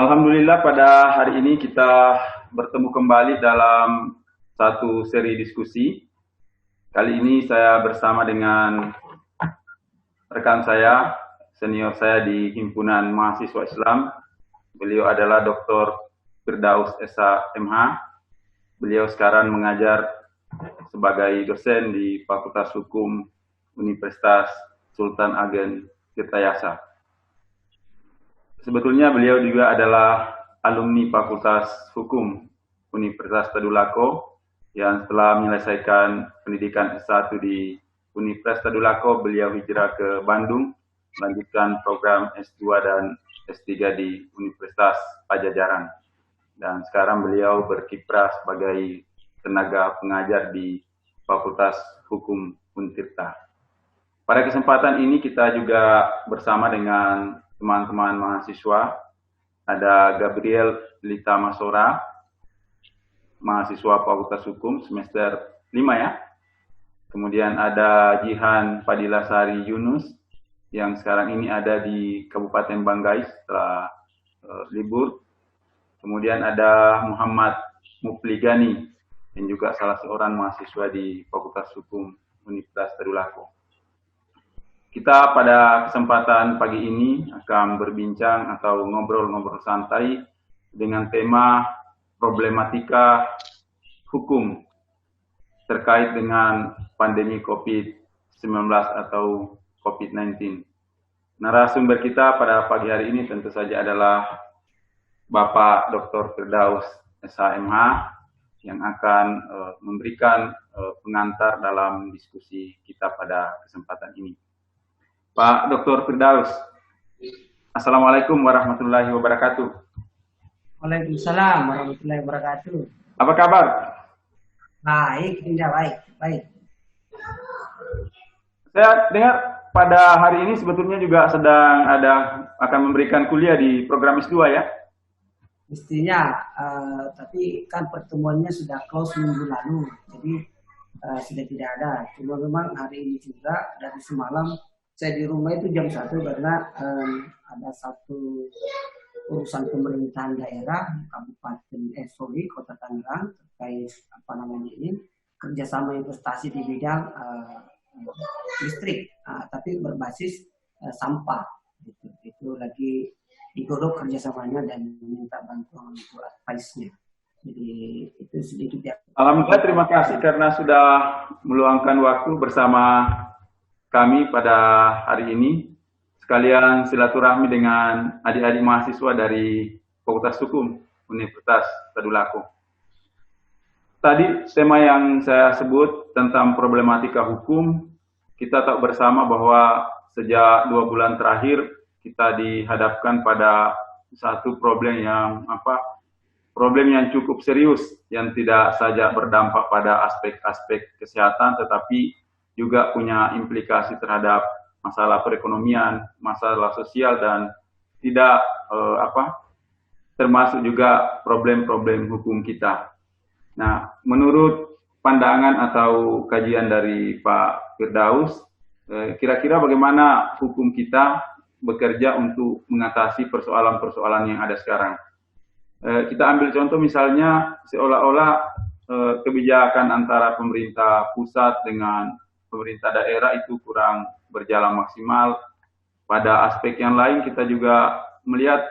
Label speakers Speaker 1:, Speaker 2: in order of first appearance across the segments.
Speaker 1: Alhamdulillah pada hari ini kita bertemu kembali dalam satu seri diskusi. Kali ini saya bersama dengan rekan saya, senior saya di Himpunan Mahasiswa Islam. Beliau adalah Dr. Firdaus SH.MH. Beliau sekarang mengajar sebagai dosen di Fakultas Hukum Universitas Sultan Ageng Tirtayasa. Sebetulnya beliau juga adalah alumni Fakultas Hukum Universitas Tadulako yang setelah menyelesaikan pendidikan S1 di Universitas Tadulako, beliau hijrah ke Bandung, melanjutkan program S2 dan S3 di Universitas Pajajaran. Dan sekarang beliau berkiprah sebagai tenaga pengajar di Fakultas Hukum Untirta. Pada kesempatan ini kita juga bersama dengan teman-teman mahasiswa. Ada Gabriel Lita Masora, mahasiswa Fakultas Hukum semester 5 ya. Kemudian ada Jihan Fadila Sari Yunus yang sekarang ini ada di Kabupaten Banggai setelah libur. Kemudian ada Muhammad Mupligani yang juga salah seorang mahasiswa di Fakultas Hukum Universitas Tadulako. Kita pada kesempatan pagi ini akan berbincang atau ngobrol-ngobrol santai dengan tema problematika hukum terkait dengan pandemi COVID-19 atau COVID-19. Narasumber kita pada pagi hari ini tentu saja adalah Bapak Dr. Firdaus SH.MH yang akan memberikan pengantar dalam diskusi kita pada kesempatan ini. Pak Dr. Firdaus, Assalamualaikum warahmatullahi wabarakatuh.
Speaker 2: Waalaikumsalam warahmatullahi wabarakatuh.
Speaker 1: Apa kabar?
Speaker 2: Baik, tidak baik.
Speaker 1: Saya dengar pada hari ini sebetulnya juga sedang akan memberikan kuliah di program S2 ya?
Speaker 2: Mestinya, tapi kan pertemuannya sudah close minggu lalu, jadi sudah tidak ada. Cuma memang hari ini juga dari semalam saya di rumah itu jam 1 karena ada satu urusan pemerintahan daerah Kota Tangerang terkait kerjasama investasi di bidang listrik, tapi berbasis sampah. Itu lagi digodok kerjasamanya dan meminta bantuan untuk advice-nya. Jadi itu sedikit ya.
Speaker 1: Alhamdulillah, terima kasih karena sudah meluangkan waktu bersama kami pada hari ini, sekalian silaturahmi dengan adik-adik mahasiswa dari Fakultas Hukum Universitas Tadulako. Tadi tema yang saya sebut tentang problematika hukum, kita tahu bersama bahwa sejak 2 bulan terakhir kita dihadapkan pada satu problem yang cukup serius, yang tidak saja berdampak pada aspek-aspek kesehatan, tetapi juga punya implikasi terhadap masalah perekonomian, masalah sosial, dan tidak termasuk juga problem-problem hukum kita. Nah, menurut pandangan atau kajian dari Pak Firdaus, kira-kira bagaimana hukum kita bekerja untuk mengatasi persoalan-persoalan yang ada sekarang? Kita ambil contoh misalnya seolah-olah kebijakan antara pemerintah pusat dengan pemerintah daerah itu kurang berjalan maksimal. Pada aspek yang lain kita juga melihat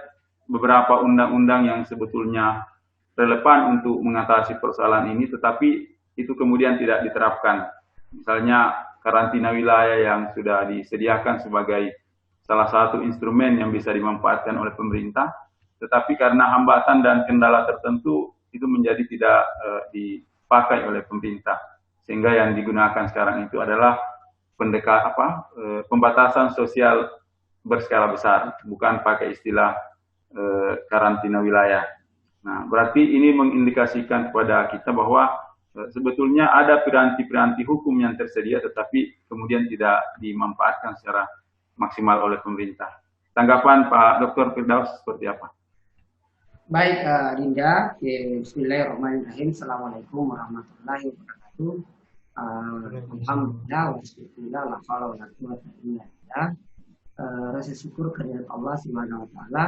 Speaker 1: beberapa undang-undang yang sebetulnya relevan untuk mengatasi persoalan ini, tetapi itu kemudian tidak diterapkan. Misalnya karantina wilayah yang sudah disediakan sebagai salah satu instrumen yang bisa dimanfaatkan oleh pemerintah, tetapi karena hambatan dan kendala tertentu itu menjadi tidak dipakai oleh pemerintah. Sehingga yang digunakan sekarang itu adalah pembatasan sosial berskala besar, bukan pakai istilah karantina wilayah. Nah, berarti ini mengindikasikan kepada kita bahwa sebetulnya ada piranti-piranti hukum yang tersedia, tetapi kemudian tidak dimanfaatkan secara maksimal oleh pemerintah. Tanggapan Pak Dr. Firdaus seperti apa?
Speaker 2: Baik, Dinda. Bismillahirrahmanirrahim. Assalamualaikum warahmatullahi wabarakatuh. Alhamdulillah, wassalatu rasa syukur kehadirat Allah Subhanahu wa taala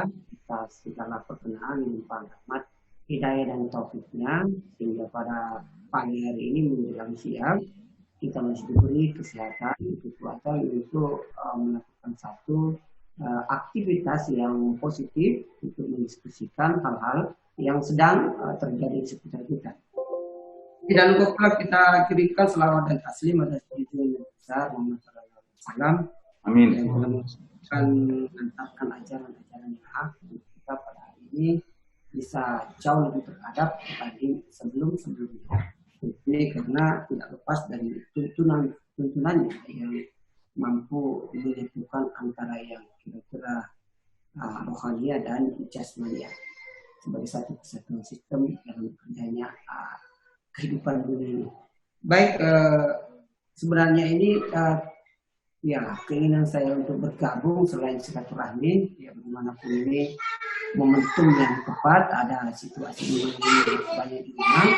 Speaker 2: atas segala perkenan, limpahan rahmat, hidayah dan taufiknya sehingga pada pagi hari ini menjelang siang kita masih diberi kesehatan, kekuatan untuk melakukan satu aktivitas yang positif untuk mendiskusikan hal-hal yang sedang terjadi di sekitar kita. Tidak lupa pula kita kirimkan selawat dan taslim atas junjungan yang besar Muhammad sallallahu alaihi wasallam.
Speaker 1: Amin.
Speaker 2: Yang akan mengantarkan ajaran-ajaran yang hak untuk kita pada hari ini bisa jauh lebih terhadap dibanding sebelum-sebelumnya. Ini karena tidak lepas dari tuntunannya yang mampu menyatukan antara yang kira-kira rohania dan jasmania sebagai satu kesatuan sistem dalam kerjanya kehidupan dunia ini. Baik, sebenarnya ini ya keinginan saya untuk bergabung selain silaturahmi, ya bagaimanapun ini momentum yang tepat, ada situasi yang banyak di rumah,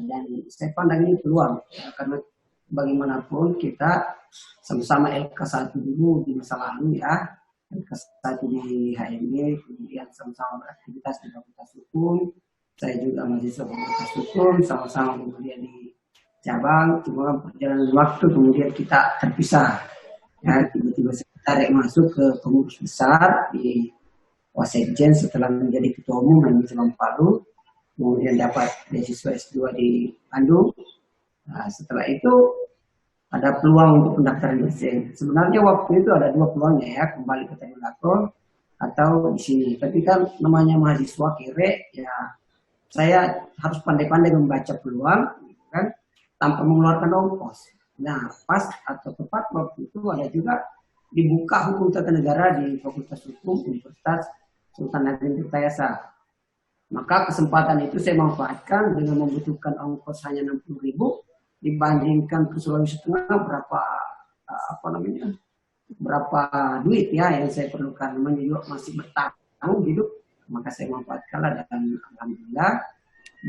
Speaker 2: dan saya pandang ini peluang ya, karena bagaimanapun kita sama-sama LK1 dulu di masa lalu ya, LK1 di HMB, kemudian sama-sama beraktivitas di Fakultas Hukum. Saya juga mahasiswa Fakultas Hukum, sama-sama kemudian di cabang, cuma perjalanan waktu kemudian kita terpisah. Ya, tiba-tiba saya tarik masuk ke pengurus besar di Wasekjen setelah menjadi ketua umum dan Cabang Palu, kemudian dapat beasiswa S2 di Bandung. Nah, setelah itu ada peluang untuk pendaftaran dosen. Sebenarnya waktu itu ada dua peluangnya ya, kembali ke Tadulako atau di sini. Tapi kan namanya mahasiswa kere ya, saya harus pandai-pandai membaca peluang, kan, tanpa mengeluarkan ongkos. Nah, pas atau tepat waktu itu ada juga dibuka hukum tata negara di Fakultas Hukum Universitas Sultan Hasanuddin Tirtayasa. Maka kesempatan itu saya manfaatkan dengan membutuhkan ongkos hanya 60.000 dibandingkan ke Sulawesi Tengah berapa duit ya yang saya perlukan, namanya juga masih bertahan hidup. Maka saya manfaatkanlah dan alhamdulillah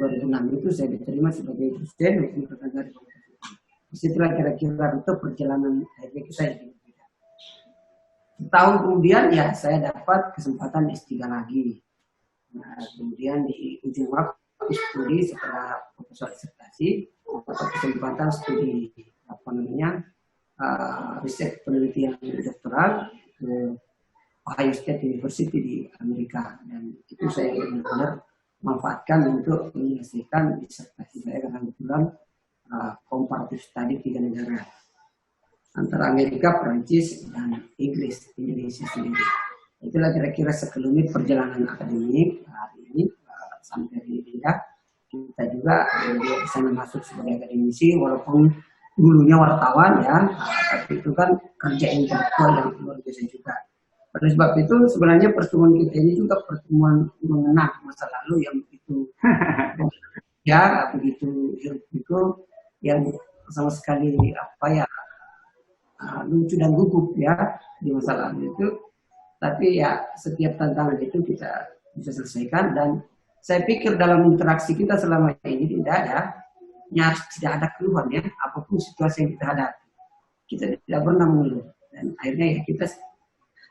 Speaker 2: 2006 itu saya diterima sebagai dosen hukum tata negara di Fakultas Hukum. Disitulah kira-kira rute perjalanan itu saya. Setahun kemudian ya saya dapat kesempatan S3 lagi. Nah, kemudian di ujung waktu studi setelah proposal disertasi dapat kesempatan studi riset penelitian doktoral ke Ohio State University di Amerika, dan itu saya benar-benar manfaatkan untuk menyelesaikan disertasi saya karena kebetulan comparative study 3 negara antara Amerika, Perancis, dan Inggris, Indonesia sendiri. Itulah kira-kira sekelumit perjalanan akademik hari ini sampai di Indonesia. Kita juga bisa masuk sebagai akademisi walaupun dulunya wartawan ya, tapi itu kan kerja intelektual yang luar biasa juga. Oleh sebab itu sebenarnya pertemuan kita ini juga pertemuan mengenang masa lalu yang begitu ya begitu hiruk-pikuk yang sama sekali lucu dan gugup ya di masa lalu itu. Tapi ya setiap tantangan itu kita bisa selesaikan, dan saya pikir dalam interaksi kita selama ini nyaris tidak ada keluhan ya, apapun situasi yang kita hadapi kita tidak pernah mengeluh, dan akhirnya ya kita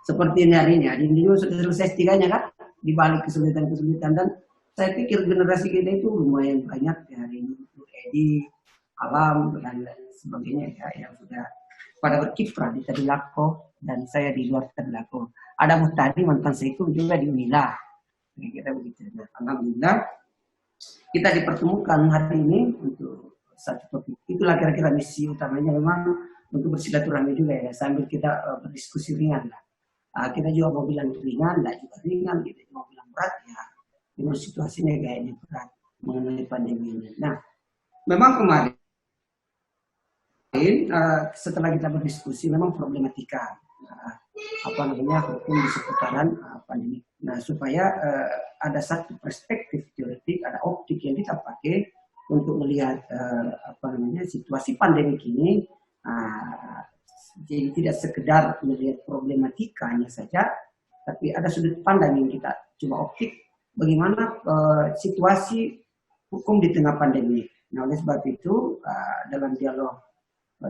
Speaker 2: seperti ini hari ini sudah selesai tiganya kan, di balik kesulitan-kesulitan, dan saya pikir generasi kita itu lumayan banyak ya hari ini, Edi, Alam, dan lain sebagainya ya, yang sudah pada berkiprah di Tadulako, dan saya di luar Tadulako. Ada Muhtadi mantan Saikum juga di Unila. Kita begitu. Nah, alhamdulillah kita dipertemukan hari ini untuk satu topik. Itulah kira-kira misi utamanya memang untuk bersilaturahmi juga ya, sambil kita berdiskusi ringan lah. Kita juga mau bilang ringan, tidak juga ringan, kita mau bilang berat ya. Memang situasinya kayaknya berat mengenai pandemi ini. Nah, memang kemarin setelah kita berdiskusi memang problematika hukum di seputaran pandemi. Nah, supaya ada satu perspektif teoretik, ada optik yang kita pakai untuk melihat situasi pandemi ini. Jadi tidak sekedar melihat problematikanya saja, tapi ada sudut pandang yang kita coba optik bagaimana situasi hukum di tengah pandemi. Nah, oleh sebab itu dalam dialog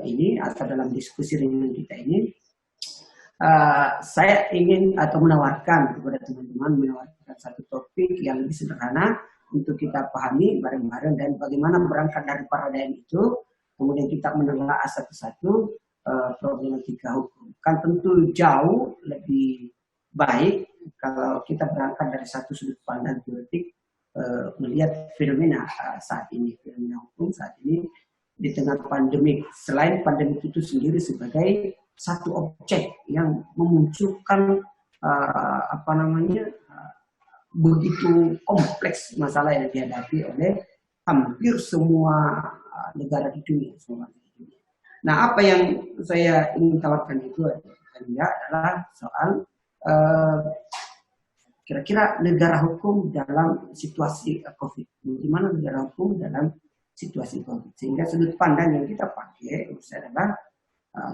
Speaker 2: ini atau dalam diskusi dengan kita ini saya ingin atau menawarkan kepada teman-teman menawarkan satu topik yang lebih sederhana untuk kita pahami bareng-bareng dan bagaimana berangkat dari paradigma itu, kemudian kita menelaah satu-satu problematika hukum. Kan tentu jauh lebih baik kalau kita berangkat dari satu sudut pandang teoretik melihat fenomena saat ini, fenomena hukum saat ini di tengah pandemik. Selain pandemik itu sendiri sebagai satu objek yang memunculkan begitu kompleks masalah yang dihadapi oleh hampir semua negara di dunia. Nah, apa yang saya ingin tawarkan itu adalah soal kira-kira negara hukum dalam situasi COVID. Bagaimana negara hukum dalam situasi COVID. Sehingga sudut pandang yang kita pakai adalah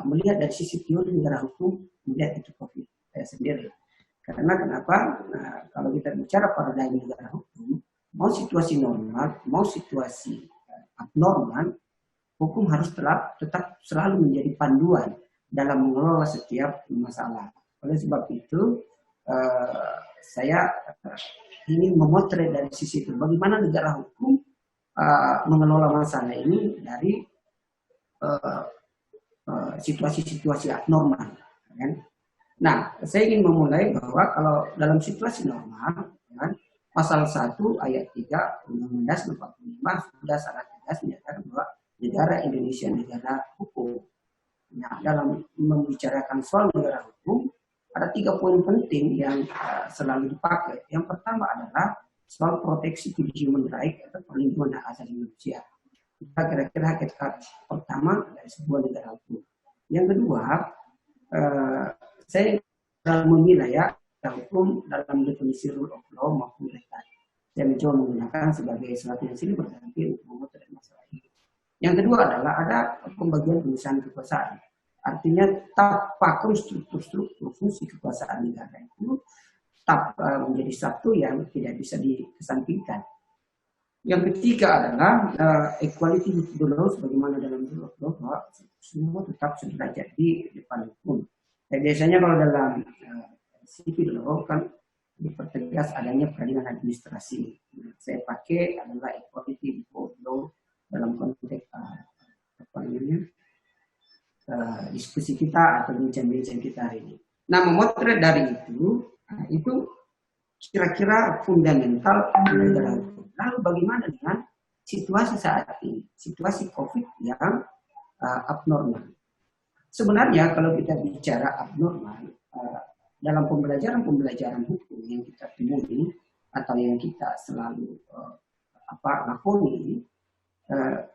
Speaker 2: melihat dari sisi teori negara hukum, melihat itu COVID sendiri. Karena kenapa? Nah, kalau kita bicara paradigma negara hukum, mau situasi normal, mau situasi abnormal, hukum harus tetap selalu menjadi panduan dalam mengelola setiap masalah. Oleh sebab itu, saya ingin memotret dari sisi itu, bagaimana negara hukum mengelola masalah ini dari situasi-situasi abnormal. Kan? Nah, saya ingin memulai bahwa kalau dalam situasi normal, kan, pasal 1 ayat 3 Undang-Undang 45 sudah sangat tegas menyatakan bahwa negara Indonesia negara hukum. Nah, dalam membicarakan soal negara hukum, ada 3 poin penting yang selalu dipakai. Yang pertama adalah soal proteksi to human right atau perlindungan hak asasi manusia. Kita kira-kira hakikat pertama dari sebuah negara hukum. Yang kedua, saya menilai ya hukum dalam definisi rule of law maupun legal. Saya mencoba menggunakan sebagai sesuatu yang silih berganti untuk memotret masalah ini. Yang kedua adalah ada pembagian penyelesaian kekuasaan. Artinya tak pakem struktur fungsi kekuasaan negara itu tetap menjadi satu yang tidak bisa dikesampingkan. Yang ketiga adalah equality with the law, sebagaimana dalam rule of law bahwa semua tetap sederajat di depan hukum. Biasanya kalau dalam civil law kan dipertegas adanya peradilan administrasi. Saya pakai adalah equality before law dalam konteks diskusi kita atau bincang-bincang kita hari ini. Nah, memotret dari itu kira-kira fundamental negara hukum. Lalu bagaimana dengan situasi saat ini, situasi COVID yang abnormal? Sebenarnya kalau kita bicara abnormal, dalam pembelajaran hukum yang kita temui atau yang kita selalu lakoni,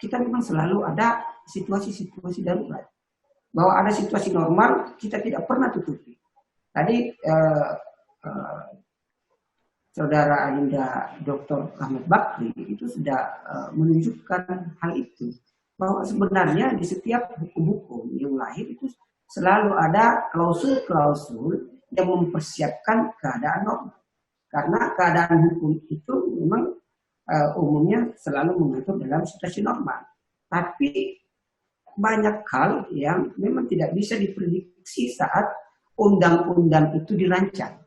Speaker 2: kita memang selalu ada situasi-situasi darurat. Bahwa ada situasi normal, kita tidak pernah tutupi. Tadi Saudara Adinda Dr. Ahmad Bakri itu sudah menunjukkan hal itu. Bahwa sebenarnya di setiap hukum-hukum yang lahir itu selalu ada klausul-klausul yang mempersiapkan keadaan normal. Karena keadaan hukum itu memang umumnya selalu mengatur dalam situasi normal. Tapi banyak hal yang memang tidak bisa diprediksi saat undang-undang itu dirancang.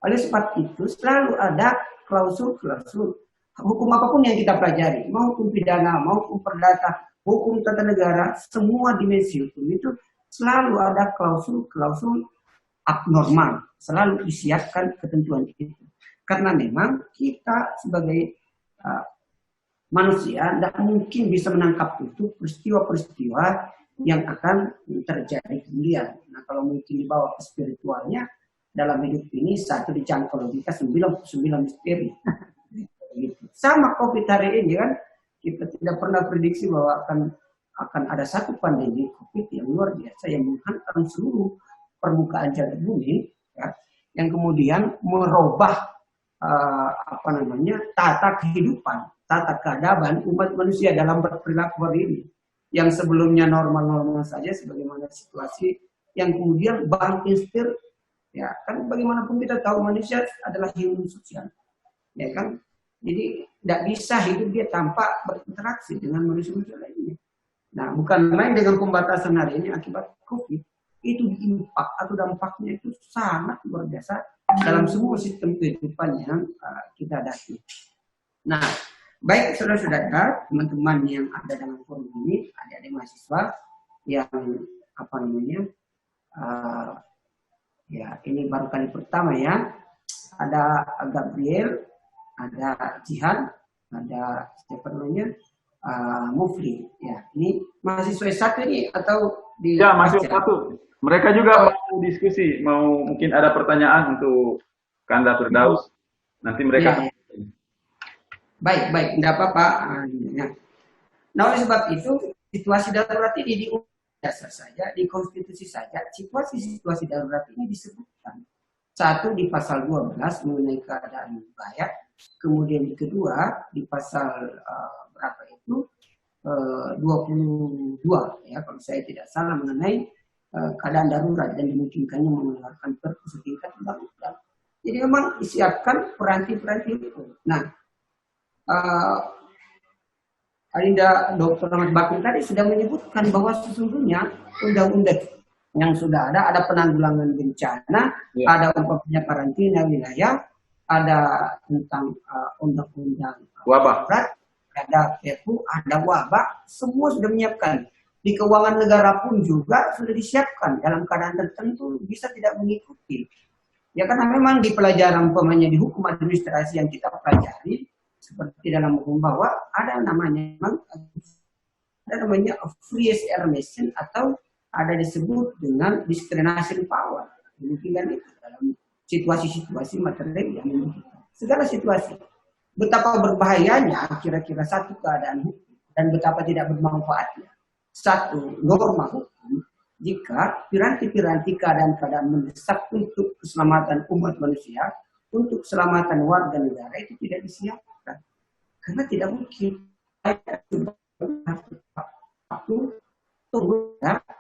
Speaker 2: Oleh sebab itu selalu ada klausul-klausul hukum apapun yang kita pelajari, mau hukum pidana, mau hukum perdata, hukum tata negara, semua dimensi hukum itu selalu ada klausul-klausul abnormal, selalu disiapkan ketentuan itu. Karena memang kita sebagai manusia tidak mungkin bisa menangkap itu peristiwa-peristiwa yang akan terjadi kemudian. Nah, kalau mungkin dibawa ke spiritualnya, dalam hidup ini satu dijangkau logika 99 misteri. Sama COVID hari ini kan, kita tidak pernah prediksi bahwa akan ada satu pandemi COVID yang luar biasa yang menghantam seluruh permukaan jagat bumi, ya, yang kemudian merubah tata kehidupan, tata keadaban umat manusia dalam berperilaku hari ini. Yang sebelumnya normal-normal saja, sebagaimana situasi yang kemudian bangkit. Ya kan, bagaimanapun kita tahu manusia adalah hewan sosial, ya kan. Jadi tidak bisa hidup dia tanpa berinteraksi dengan manusia-manusia lainnya. Nah, bukan main dengan pembatasan hari ini akibat COVID. itu impak atau dampaknya itu sangat luar biasa dalam semua sistem kehidupan yang kita hadapi. Nah, baik saudara-saudara, teman-teman yang ada dalam forum ini, adik-adik mahasiswa yang apa namanya, ya ini baru kali pertama ya, ada Gabriel, ada Jihan, ada siapa namanya, Mufli. Ya, ini mahasiswa S1 ini atau di?
Speaker 1: Ya, mahasiswa S1. Mereka juga mau diskusi, mau mungkin ada pertanyaan untuk Kanda Firdaus. Nanti mereka.
Speaker 2: Ya. Baik, tidak apa-apa. Nah, oleh sebab itu, situasi darurat ini di dasar saja, di konstitusi saja, situasi darurat ini disebutkan. Satu di pasal 12 mengenai keadaan bahaya, kemudian kedua di pasal berapa itu 22 ya kalau saya tidak salah mengenai keadaan darurat dan dimungkinkannya mengeluarkan perpu setingkat undang-undang. Jadi memang disiapkan peranti-peranti itu. Nah, Arinda Dr. Ahmad Bakri tadi sudah menyebutkan bahwa sesungguhnya undang-undang yang sudah ada penanggulangan bencana, ada umpamanya karantina wilayah, ada tentang undang-undang
Speaker 1: wabah,
Speaker 2: ada perpu, ada wabah, semua sudah menyiapkan. Di keuangan negara pun juga sudah disiapkan dalam keadaan tertentu bisa tidak mengikuti. Ya karena memang di pelajaran umpamanya di hukum administrasi yang kita pelajari seperti dalam hukum bahwa ada namanya free air machine atau ada disebut dengan discrimination power. Demikian itu dalam situasi-situasi materi yang memungkinkan. Segala situasi. Betapa berbahayanya kira-kira satu keadaan hukum dan betapa tidak bermanfaatnya satu norma hukum jika piranti-piranti keadaan-keadaan mendesak untuk keselamatan umat manusia, untuk keselamatan warga negara itu tidak disiapkan. Karena tidak mungkin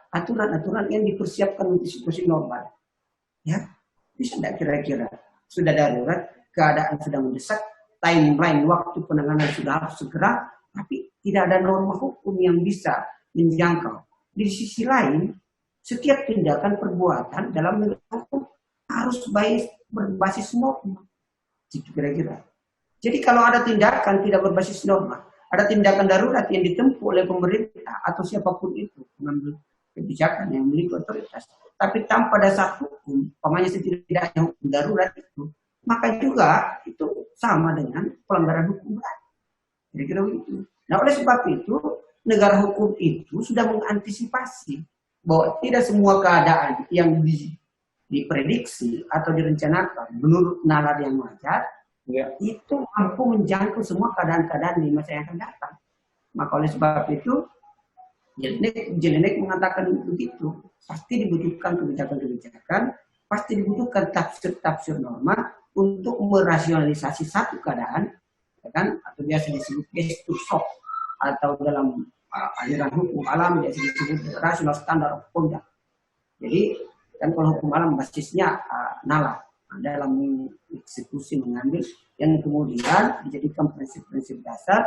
Speaker 2: aturan-aturan yang dipersiapkan untuk situasi normal. Ya, bisa tidak kira-kira sudah darurat, keadaan sudah mendesak, timeline waktu penanganan sudah harus segera, tapi tidak ada norma hukum yang bisa menjangkau. Di sisi lain, setiap tindakan perbuatan dalam negara hukum harus berbasis norma. Gitu kira-kira. Jadi kalau ada tindakan tidak berbasis norma, ada tindakan darurat yang ditempuh oleh pemerintah atau siapapun itu mengambil kebijakan yang memiliki otoritas, tapi tanpa dasar hukum, umpamanya setidaknya hukum darurat itu, maka juga itu sama dengan pelanggaran hukum berat. Kira-kira begitu. Nah oleh sebab itu, negara hukum itu sudah mengantisipasi bahwa tidak semua keadaan yang diprediksi atau direncanakan menurut nalar yang wajar, itu mampu menjangkau semua keadaan-keadaan di masa yang akan datang. Maka oleh sebab itu, Jelinek mengatakan begitu. Pasti dibutuhkan kebijakan-kebijakan, pasti dibutuhkan tafsir-tafsir norma untuk merasionalisasi satu keadaan, ya kan? Atau biasa disebut gestur shock, atau dalam aliran hukum alam biasa disebut rational standard of conduct. Jadi, kan kalau hukum alam basisnya nalar. Dalam eksekusi mengambil yang kemudian dijadikan prinsip-prinsip dasar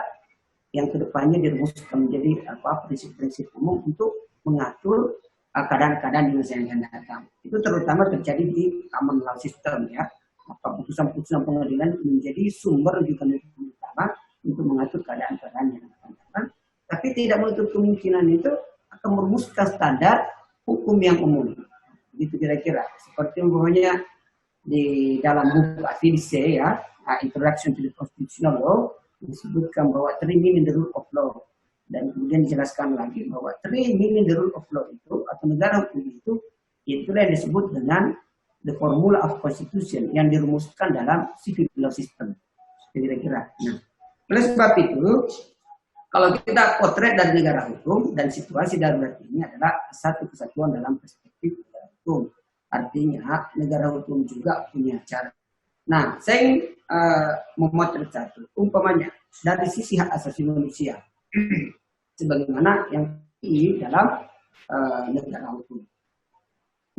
Speaker 2: yang kedepannya dirumuskan menjadi prinsip-prinsip umum untuk mengatur keadaan-keadaan di masa yang akan datang. Itu terutama terjadi di common law system ya. Maka putusan-putusan pengadilan menjadi sumber rujukan utama untuk mengatur keadaan-keadaan yang akan datang. Tapi tidak menutup kemungkinan itu akan merumuskan standar hukum yang umum. Itu kira-kira seperti umpamanya di dalam buku Afinse ya, Introduction to the Constitutional Law, disebutkan bahwa 3 meaning the rule of law. Dan kemudian dijelaskan lagi bahwa 3 meaning the rule of law itu, atau negara hukum itu, itulah yang disebut dengan the formula of constitution, yang dirumuskan dalam civil law system. Kira-kira. Nah, oleh sebab itu, kalau kita potret dari negara hukum, dan situasi darurat ini adalah satu kesatuan dalam perspektif negara hukum. Artinya negara hukum juga punya cara. Nah, saya ingin memotret satu. Umpamanya dari sisi hak asasi manusia, sebagaimana yang di dalam negara hukum.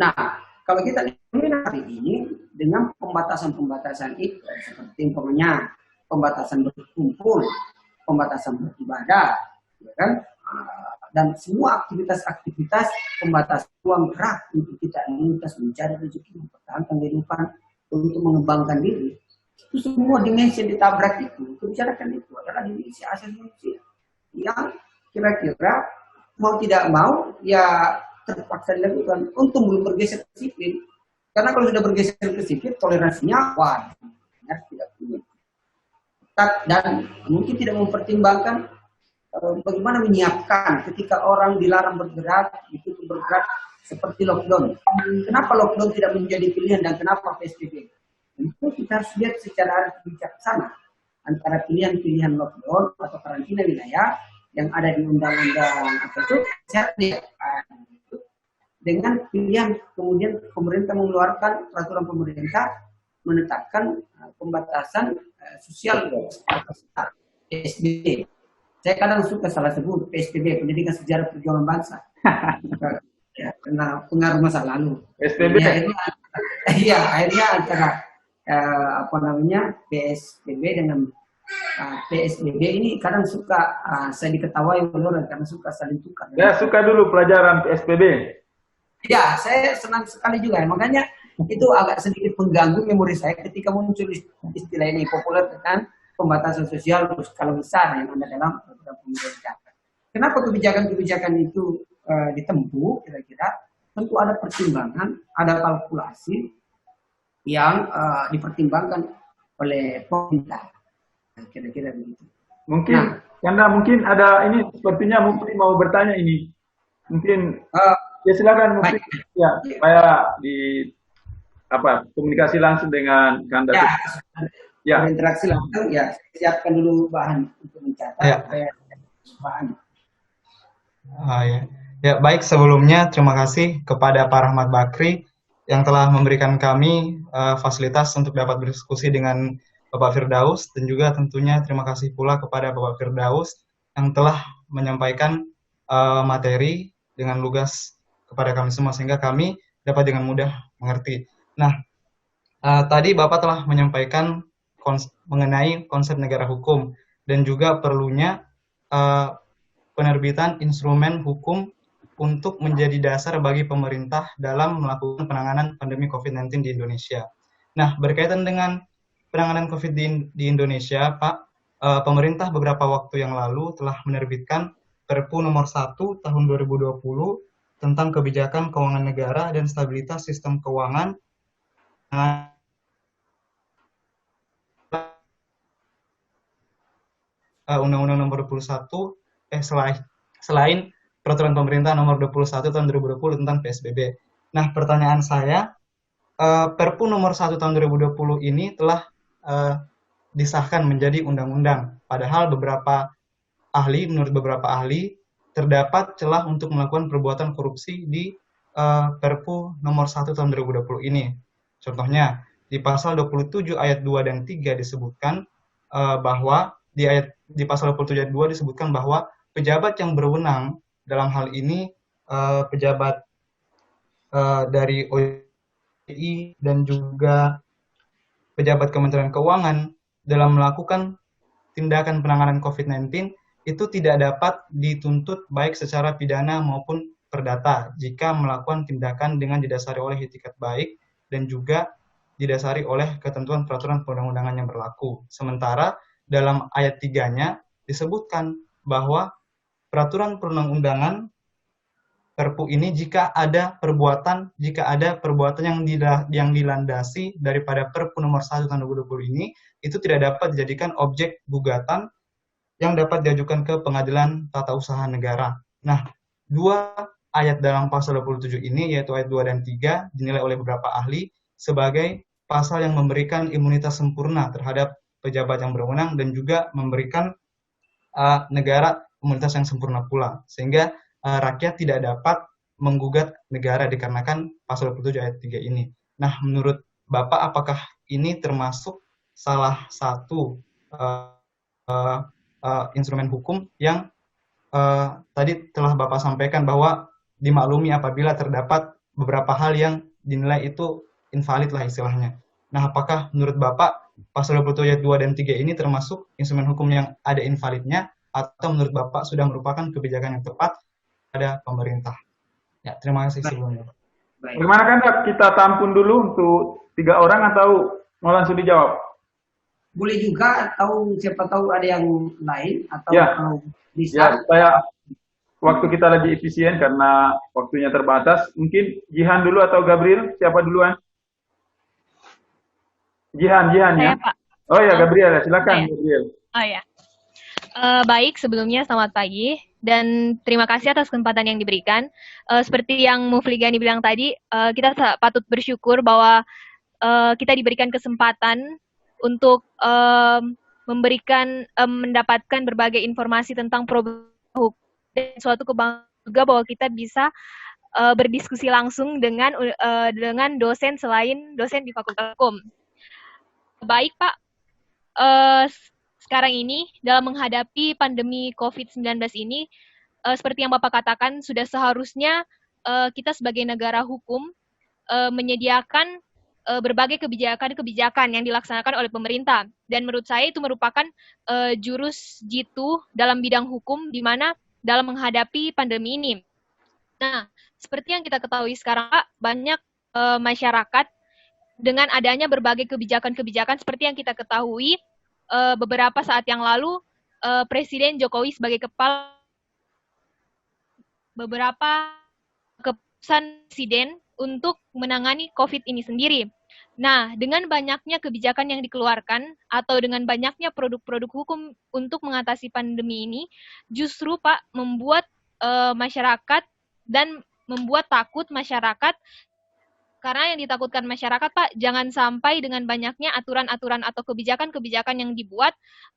Speaker 2: Nah, kalau kita lihat hari ini dengan pembatasan-pembatasan itu, seperti umpamanya pembatasan berkumpul, pembatasan beribadah, ya kan? dan semua aktivitas-aktivitas pembatas ruang gerak untuk kita lintas mencari rezeki, mempertahankan kehidupan, untuk mengembangkan diri, itu semua dimensi yang ditabrak itu, kebijakan itu adalah dimensi asasi manusia yang kira-kira mau tidak mau ya terpaksa dilakukan. Untung belum bergeser ke sipil, karena kalau sudah bergeser ke sipil toleransinya tidak punya, dan mungkin tidak mempertimbangkan bagaimana menyiapkan ketika orang dilarang bergerak, ditutup bergerak seperti lockdown. Kenapa lockdown tidak menjadi pilihan dan kenapa PSBB? Itu kita harus lihat secara bijaksana antara pilihan-pilihan lockdown atau karantina wilayah yang ada di undang-undang dengan pilihan kemudian pemerintah mengeluarkan peraturan pemerintah menetapkan pembatasan sosial PSBB. Saya kadang suka salah sebut PSBB, Pendidikan Sejarah Perjuangan Bangsa. Ya, karena pengaruh masa lalu.
Speaker 1: PSBB.
Speaker 2: Akhirnya antara PSBB dengan PSBB ini kadang suka saya diketawai oleh orang karena suka saling tukar.
Speaker 1: Ya, suka dulu pelajaran PSBB.
Speaker 2: Ya, saya senang sekali juga. Makanya itu agak sedikit mengganggu memori saya ketika muncul istilah ini populer kan pembatasan sosial berskala besar yang ada dalam program pemerintah. Kenapa kebijakan-kebijakan itu ditempuh? Kira-kira tentu ada pertimbangan, ada kalkulasi yang dipertimbangkan oleh pemerintah. Kira-kira begitu.
Speaker 1: Mungkin karena mungkin ada ini sepertinya mungkin mau bertanya ini. Mungkin ya silakan mungkin ya supaya di komunikasi langsung dengan Kanda. Ya.
Speaker 2: Berinteraksi langsung ya, siapkan dulu bahan untuk mencatat bahan.
Speaker 3: Ya, baik, sebelumnya terima kasih kepada Pak Rahmat Bakri yang telah memberikan kami fasilitas untuk dapat berdiskusi dengan Bapak Firdaus, dan juga tentunya terima kasih pula kepada Bapak Firdaus yang telah menyampaikan materi dengan lugas kepada kami semua sehingga kami dapat dengan mudah mengerti. Nah, tadi Bapak telah menyampaikan mengenai konsep negara hukum dan juga perlunya penerbitan instrumen hukum untuk menjadi dasar bagi pemerintah dalam melakukan penanganan pandemi COVID-19 di Indonesia. Nah, berkaitan dengan penanganan COVID di Indonesia, Pak, pemerintah beberapa waktu yang lalu telah menerbitkan Perpu nomor 1 tahun 2020 tentang kebijakan keuangan negara dan stabilitas sistem keuangan Undang-Undang nomor 21 selain peraturan pemerintah nomor 21 tahun 2020 tentang PSBB. Nah, pertanyaan saya, Perpu nomor 1 tahun 2020 ini telah disahkan menjadi undang-undang. Padahal menurut beberapa ahli, terdapat celah untuk melakukan perbuatan korupsi di Perpu nomor 1 tahun 2020 ini. Contohnya, di pasal 27 ayat 2 dan 3 disebutkan bahwa di pasal 27 ayat 2 disebutkan bahwa pejabat yang berwenang dalam hal ini pejabat dari OJI dan juga pejabat Kementerian Keuangan dalam melakukan tindakan penanganan COVID-19 itu tidak dapat dituntut baik secara pidana maupun perdata jika melakukan tindakan dengan didasari oleh itikat baik dan juga didasari oleh ketentuan peraturan perundang-undangan yang berlaku. Sementara dalam ayat 3-nya disebutkan bahwa peraturan perundang-undangan Perpu ini jika ada perbuatan yang dilandasi daripada Perpu nomor 1 tahun 2020 ini itu tidak dapat dijadikan objek gugatan yang dapat diajukan ke Pengadilan Tata Usaha Negara. Nah, dua ayat dalam pasal 27 ini yaitu ayat 2 dan 3 dinilai oleh beberapa ahli sebagai pasal yang memberikan imunitas sempurna terhadap pejabat yang berwenang dan juga memberikan negara imunitas yang sempurna pula, sehingga rakyat tidak dapat menggugat negara dikarenakan pasal 27 ayat 3 ini. Nah, menurut Bapak, apakah ini termasuk salah satu instrumen hukum yang tadi telah Bapak sampaikan bahwa dimaklumi apabila terdapat beberapa hal yang dinilai itu invalid lah istilahnya. Nah, apakah menurut Bapak pasal 27 ayat 2 dan 3 ini termasuk instrumen hukum yang ada invalidnya atau menurut Bapak sudah merupakan kebijakan yang tepat kepada pemerintah. Ya, terima kasih sebelumnya.
Speaker 2: Baik.
Speaker 1: Bagaimana kan Dok? Kita tampun dulu untuk 3 orang atau mau langsung dijawab?
Speaker 2: Boleh juga, atau siapa tahu ada yang lain, atau
Speaker 1: Ya.
Speaker 2: kalau bisa.
Speaker 1: Ya, supaya waktu kita lagi efisien karena waktunya terbatas. Mungkin Jihan dulu atau Gabriel? Siapa duluan? Jihan ya.
Speaker 4: Saya, Pak.
Speaker 1: Oh ya, Gabriel, silakan
Speaker 4: Saya.
Speaker 1: Gabriel.
Speaker 4: Oh ya. Baik, sebelumnya selamat pagi dan terima kasih atas kesempatan yang diberikan. Seperti yang Mufligani bilang tadi, kita patut bersyukur bahwa kita diberikan kesempatan untuk mendapatkan berbagai informasi tentang problem hukum dan suatu kebanggaan juga bahwa kita bisa berdiskusi langsung dengan dosen selain dosen di Fakultas Hukum. Baik, Pak. Sekarang ini dalam menghadapi pandemi COVID-19 ini, seperti yang Bapak katakan, sudah seharusnya kita sebagai negara hukum menyediakan berbagai kebijakan-kebijakan yang dilaksanakan oleh pemerintah. Dan menurut saya itu merupakan jurus jitu dalam bidang hukum di mana dalam menghadapi pandemi ini. Nah, seperti yang kita ketahui sekarang, Pak, banyak masyarakat dengan adanya berbagai kebijakan-kebijakan seperti yang kita ketahui, beberapa saat yang lalu Presiden Jokowi sebagai kepala beberapa keputusan Presiden untuk menangani COVID ini sendiri. Nah, dengan banyaknya kebijakan yang dikeluarkan atau dengan banyaknya produk-produk hukum untuk mengatasi pandemi ini, justru Pak membuat masyarakat dan membuat takut masyarakat. Karena yang ditakutkan masyarakat, Pak, jangan sampai dengan banyaknya aturan-aturan atau kebijakan-kebijakan yang dibuat,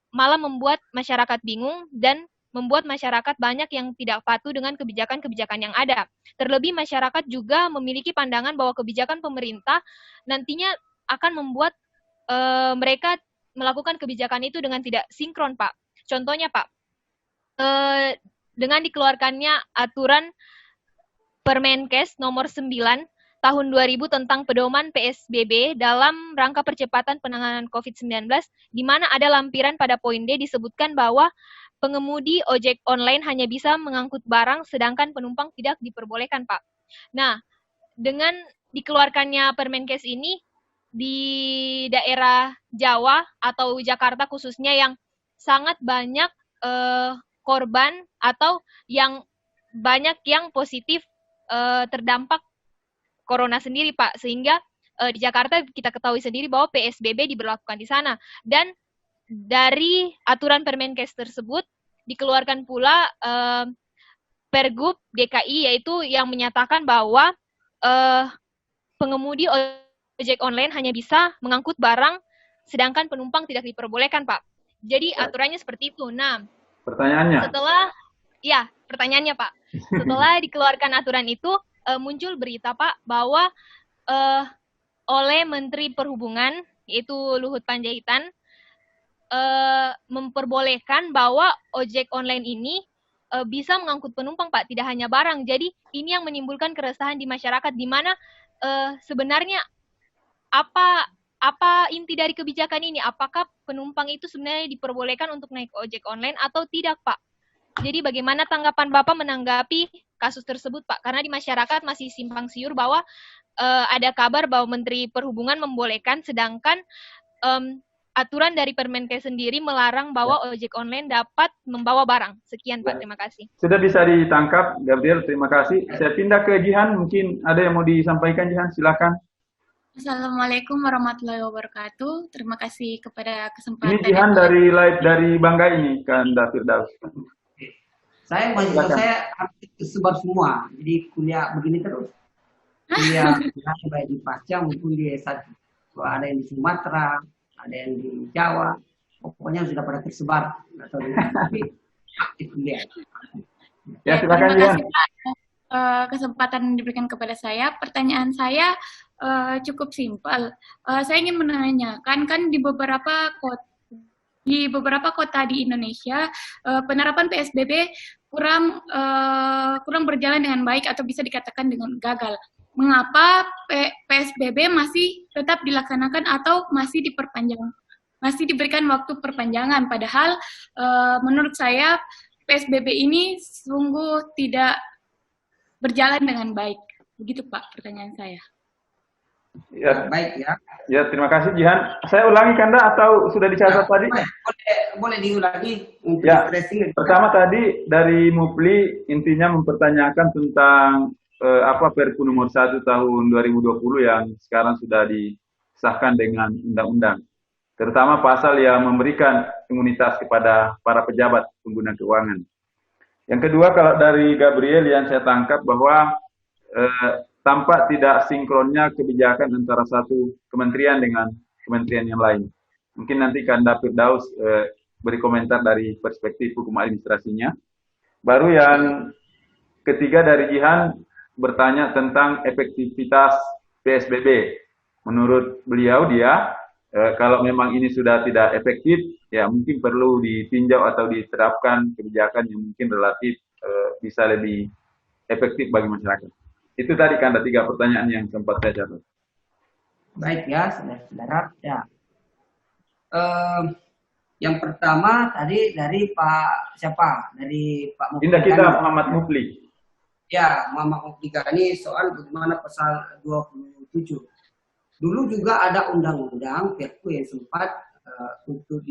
Speaker 4: malah membuat masyarakat bingung dan membuat masyarakat banyak yang tidak patuh dengan kebijakan-kebijakan yang ada. Terlebih masyarakat juga memiliki pandangan bahwa kebijakan pemerintah nantinya akan membuat mereka melakukan kebijakan itu dengan tidak sinkron, Pak. Contohnya, Pak, dengan dikeluarkannya aturan Permenkes nomor 9 tahun 2000 tentang pedoman PSBB dalam rangka percepatan penanganan COVID-19, di mana ada lampiran pada poin D disebutkan bahwa pengemudi ojek online hanya bisa mengangkut barang, sedangkan penumpang tidak diperbolehkan, Pak. Nah, dengan dikeluarkannya Permenkes ini, di daerah Jawa atau Jakarta khususnya yang sangat banyak korban atau yang banyak yang positif terdampak Corona sendiri, Pak, sehingga di Jakarta kita ketahui sendiri bahwa PSBB diberlakukan di sana. Dan dari aturan Permenkes tersebut dikeluarkan pula Pergub DKI, yaitu yang menyatakan bahwa pengemudi ojek online hanya bisa mengangkut barang, sedangkan penumpang tidak diperbolehkan, Pak. Jadi aturannya seperti itu. Nah,
Speaker 1: pertanyaannya?
Speaker 4: Pertanyaannya, Pak. Setelah dikeluarkan aturan itu, muncul berita, Pak, bahwa oleh Menteri Perhubungan, yaitu Luhut Panjaitan, memperbolehkan bahwa ojek online ini bisa mengangkut penumpang, Pak, tidak hanya barang. Jadi ini yang menimbulkan keresahan di masyarakat, di mana sebenarnya apa inti dari kebijakan ini? Apakah penumpang itu sebenarnya diperbolehkan untuk naik ojek online atau tidak, Pak? Jadi bagaimana tanggapan Bapak menanggapi kasus tersebut, Pak? Karena di masyarakat masih simpang siur bahwa ada kabar bahwa Menteri Perhubungan membolehkan, sedangkan aturan dari Permenkes sendiri melarang bahwa ojek online dapat membawa barang. Sekian, Pak. Terima kasih.
Speaker 1: Sudah bisa ditangkap, Gabriel. Terima kasih. Saya pindah ke Jihan. Mungkin ada yang mau disampaikan, Jihan. Silakan.
Speaker 5: Assalamualaikum warahmatullahi wabarakatuh. Terima kasih kepada kesempatan.
Speaker 1: Ini Jihan dari live dari Bangga ini, kan, Firdaus.
Speaker 2: Saya harus tersebar semua. Jadi kuliah begini terus. Kuliah baik di Pasca maupun di S1. Ada yang di Sumatera, ada yang di Jawa. Pokoknya sudah pada tersebar. Atau di aktif kuliah.
Speaker 1: Ya, silakan,
Speaker 5: terima
Speaker 1: Jihan.
Speaker 5: kasih, Pak. Kesempatan yang diberikan kepada saya. Pertanyaan saya cukup simpel. Saya ingin menanyakan, kan di beberapa kota di Indonesia penerapan PSBB kurang berjalan dengan baik atau bisa dikatakan dengan gagal. Mengapa PSBB masih tetap dilaksanakan atau masih diberikan waktu perpanjangan? Padahal menurut saya PSBB ini sungguh tidak berjalan dengan baik. Begitu Pak pertanyaan saya.
Speaker 1: Ya,
Speaker 2: Baik ya.
Speaker 1: ya terima kasih Jihan. Saya ulangi Kanda atau sudah dicatat tadi?
Speaker 2: Boleh diulangi untuk
Speaker 1: Ya,
Speaker 2: stressing.
Speaker 1: pertama tadi dari Mupli intinya mempertanyakan tentang Perpu nomor 1 tahun 2020 yang sekarang sudah disahkan dengan undang-undang. Terutama pasal yang memberikan imunitas kepada para pejabat pengguna keuangan. Yang kedua, kalau dari Gabriel yang saya tangkap bahwa tampak tidak sinkronnya kebijakan antara satu kementerian dengan kementerian yang lain. Mungkin nanti Kanda Firdaus beri komentar dari perspektif hukum administrasinya. Baru yang ketiga dari Jihan bertanya tentang efektivitas PSBB. Menurut beliau kalau memang ini sudah tidak efektif, ya mungkin perlu ditinjau atau diterapkan kebijakan yang mungkin relatif bisa lebih efektif bagi masyarakat. Itu tadi Kanda 3 pertanyaan yang sempat saya catat.
Speaker 2: Baik ya, saudara-saudara. Ya. Yang pertama tadi dari Pak siapa? Dari Pak Mufli.
Speaker 1: Indah kita Muhammad Mufli.
Speaker 2: Ya, Muhammad Mufli ini soal bagaimana pasal 27. Dulu juga ada undang-undang Perpu yang sempat untuk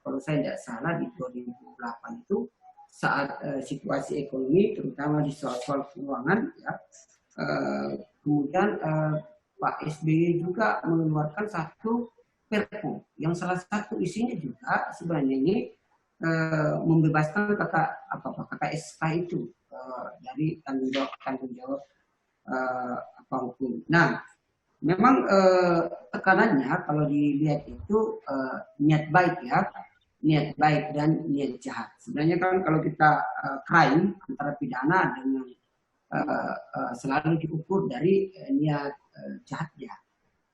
Speaker 2: kalau saya tidak salah di 2008 itu saat situasi ekonomi terutama di soal keuangan ya. Kemudian Pak SBY juga mengeluarkan satu Perpu yang salah satu isinya juga sebenarnya ini membebaskan KKSK itu dari tanggung jawab hukum. Nah, memang tekanannya kalau dilihat itu niat baik ya, niat baik dan niat jahat. Sebenarnya kan kalau kita crime antara pidana dengan selalu diukur dari niat jahatnya.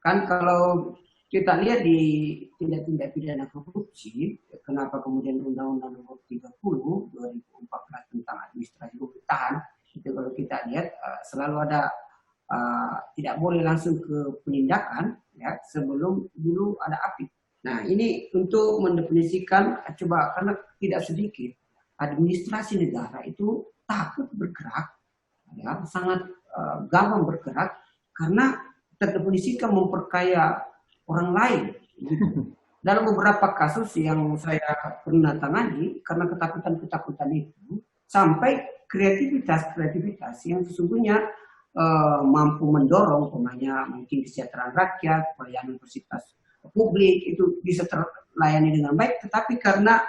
Speaker 2: Kan kalau kita lihat di tindak-tindak pidana korupsi, kenapa kemudian Undang-Undang Nomor 30 2014 tentang administrasi pemerintahan itu kalau kita lihat selalu ada tidak boleh langsung ke penindakan ya sebelum dulu ada api. Nah ini untuk mendefinisikan coba karena tidak sedikit administrasi negara itu takut bergerak, ya sangat gampang bergerak karena terdefinisikan memperkaya orang lain. Gitu. Dalam beberapa kasus yang saya pernah tangani karena ketakutan itu sampai kreativitas yang sesungguhnya mampu mendorong mungkin kesejahteraan rakyat, pelayanan fasilitas publik itu bisa terlayani dengan baik, tetapi karena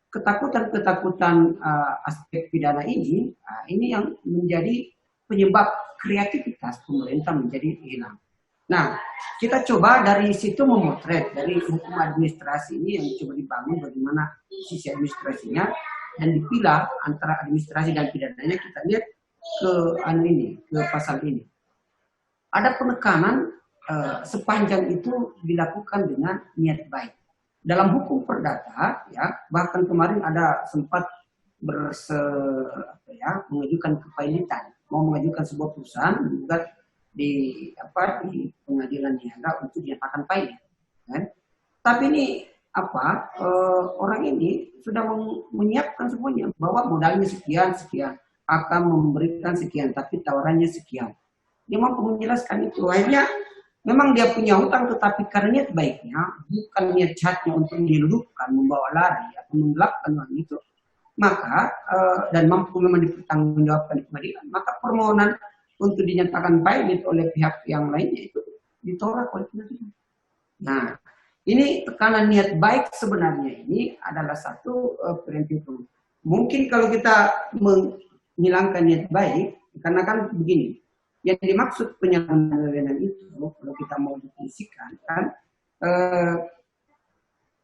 Speaker 2: ketakutan aspek pidana ini yang menjadi penyebab kreativitas pemerintah menjadi hilang. Nah, kita coba dari situ memotret dari hukum administrasi ini yang coba dibangun bagaimana sisi administrasinya dan dipilah antara administrasi dan pidananya. Kita lihat ke pasal ini. Ada penekanan sepanjang itu dilakukan dengan niat baik. Dalam hukum perdata, ya bahkan kemarin ada sempat mengajukan kepailitan, mau mengajukan sebuah perusahaan juga di pengadilan niaga untuk dinyatakan pailit. Kan? Tapi ini orang ini sudah menyiapkan semuanya bahwa modalnya sekian akan memberikan sekian, tapi tawarannya sekian. Dia mampu menjelaskan itu. Akhirnya memang dia punya hutang, tetapi karena niat baiknya, bukan niat jahatnya untuk diludupkan, membawa lari atau menggelapkan uang itu, maka dan mampu memang dipertanggungjawabkan di pengadilan, maka permohonan untuk dinyatakan pailit oleh pihak yang lainnya itu ditolak oleh pengadilan. Nah, ini tekanan niat baik sebenarnya ini adalah satu prinsip. Mungkin kalau kita menghilangkan niat baik, karena kan begini, yang dimaksud penyalahgunaan itu, kalau kita mau definisikan, kan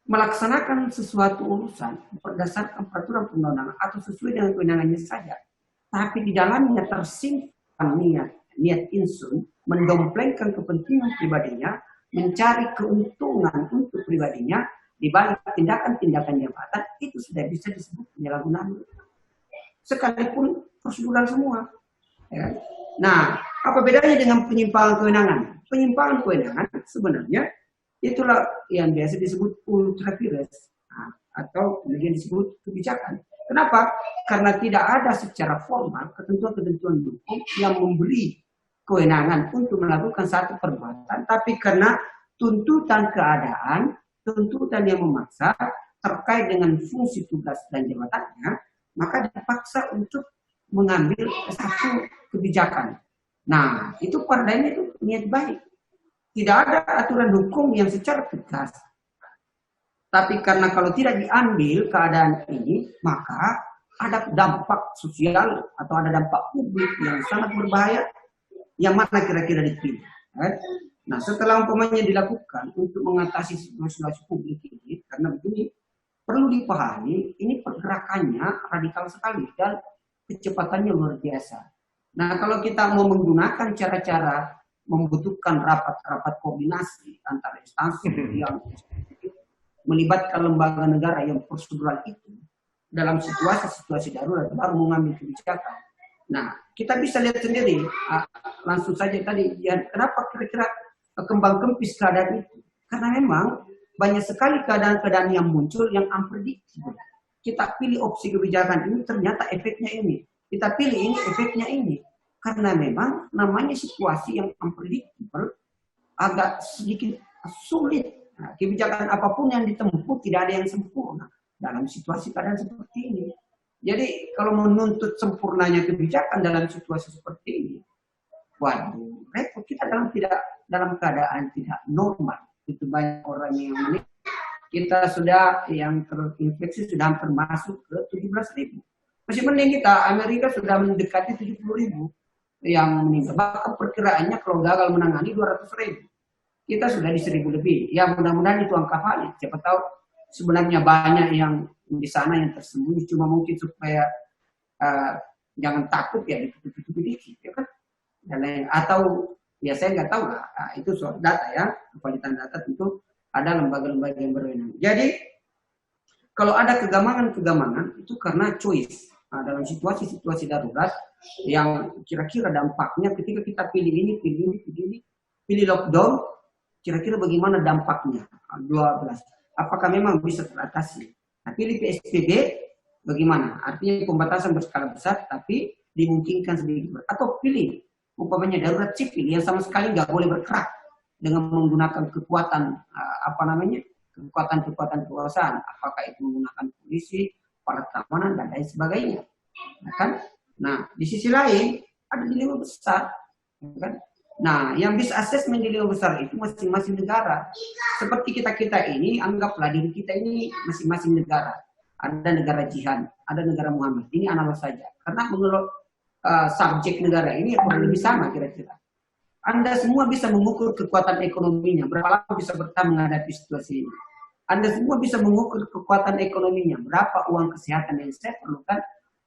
Speaker 2: melaksanakan sesuatu urusan berdasarkan peraturan perundang-undangan atau sesuai dengan kewenangannya saja, tapi di dalamnya tersimpan niat insun mendomplengkan kepentingan pribadinya, mencari keuntungan untuk pribadinya di balik tindakan-tindakan jabatan, itu sudah bisa disebut penyalahgunaan. Sekalipun prosedural semua. Ya. Nah, apa bedanya dengan penyimpangan kewenangan? Penyimpangan kewenangan sebenarnya itulah yang biasa disebut ultra vires atau kemudian disebut kebijakan. Kenapa? Karena tidak ada secara formal ketentuan-ketentuan hukum yang memberi kewenangan untuk melakukan satu perbuatan, tapi karena tuntutan keadaan, tuntutan yang memaksa terkait dengan fungsi tugas dan jabatannya, maka dipaksa untuk mengambil satu kebijakan. Nah, itu padanya itu niat baik. Tidak ada aturan hukum yang secara tegas. Tapi karena kalau tidak diambil keadaan ini, maka ada dampak sosial atau ada dampak publik yang sangat berbahaya. Yang mana kira-kira dipilih? Nah, setelah umpamanya dilakukan untuk mengatasi situasi publik ini, karena begini, perlu dipahami, ini pergerakannya radikal sekali dan kecepatannya luar biasa. Nah, kalau kita mau menggunakan cara-cara membutuhkan rapat-rapat koordinasi antara instansi yang melibatkan lembaga negara yang prosedural itu dalam situasi-situasi darurat baru mengambil kebijakan. Nah, kita bisa lihat sendiri langsung saja tadi ya, kenapa kira-kira kembang kempis keadaan itu? Karena memang banyak sekali keadaan-keadaan yang muncul yang unpredictable. Kita pilih opsi kebijakan ini, ternyata efeknya ini. Kita pilih ini, efeknya ini. Karena memang namanya situasi yang unpredictable agak sedikit sulit. Nah, kebijakan apapun yang ditempuh tidak ada yang sempurna dalam situasi keadaan seperti ini. Jadi kalau menuntut sempurnanya kebijakan dalam situasi seperti ini, waduh, repot, kita dalam keadaan tidak normal. Itu banyak orang yang meninggal. Kita sudah yang terinfeksi sudah hampir masuk ke 17.000. Masih mending kita, Amerika sudah mendekati 70.000 yang meninggal. Bahkan perkiraannya kalau gagal menangani 200.000. Kita sudah di 1.000 lebih. Ya mudah-mudahan itu angka valid. Siapa tahu sebenarnya banyak yang di sana yang tersembunyi. Cuma mungkin supaya jangan takut ya ditutup-tutup dikit. Ya kan? Atau ya saya nggak tahu lah. Nah, itu soal data ya. Kevalitan data tentu ada lembaga-lembaga yang berwenang. Jadi kalau ada kegamangan-kegamangan itu karena choice. Nah, dalam situasi-situasi darurat yang kira-kira dampaknya ketika kita pilih ini, pilih lockdown, kira-kira bagaimana dampaknya? 12. Apakah memang bisa teratasi? Nah, pilih PSBB, bagaimana? Artinya pembatasan berskala besar, tapi dimungkinkan sedikit. Atau pilih, umpamanya darurat sipil yang sama sekali nggak boleh bergerak dengan menggunakan kekuatan, kekuatan kekuasaan. Apakah itu menggunakan polisi, aparat keamanan, dan lain sebagainya. Nah, kan? Nah, di sisi lain, ada dilema besar. Kan? Nah, yang bisa asesmen di lingkungan besar itu masing-masing negara. Seperti kita ini, anggaplah diri kita ini masing-masing negara. Ada negara jihad, ada negara Muhammad. Ini analog saja. Karena menurut subjek negara ini kurang lebih sama kira-kira. Anda semua bisa mengukur kekuatan ekonominya. Berapa lama bisa bertahan menghadapi situasi ini. Anda semua bisa mengukur kekuatan ekonominya. Berapa uang kesehatan yang saya perlukan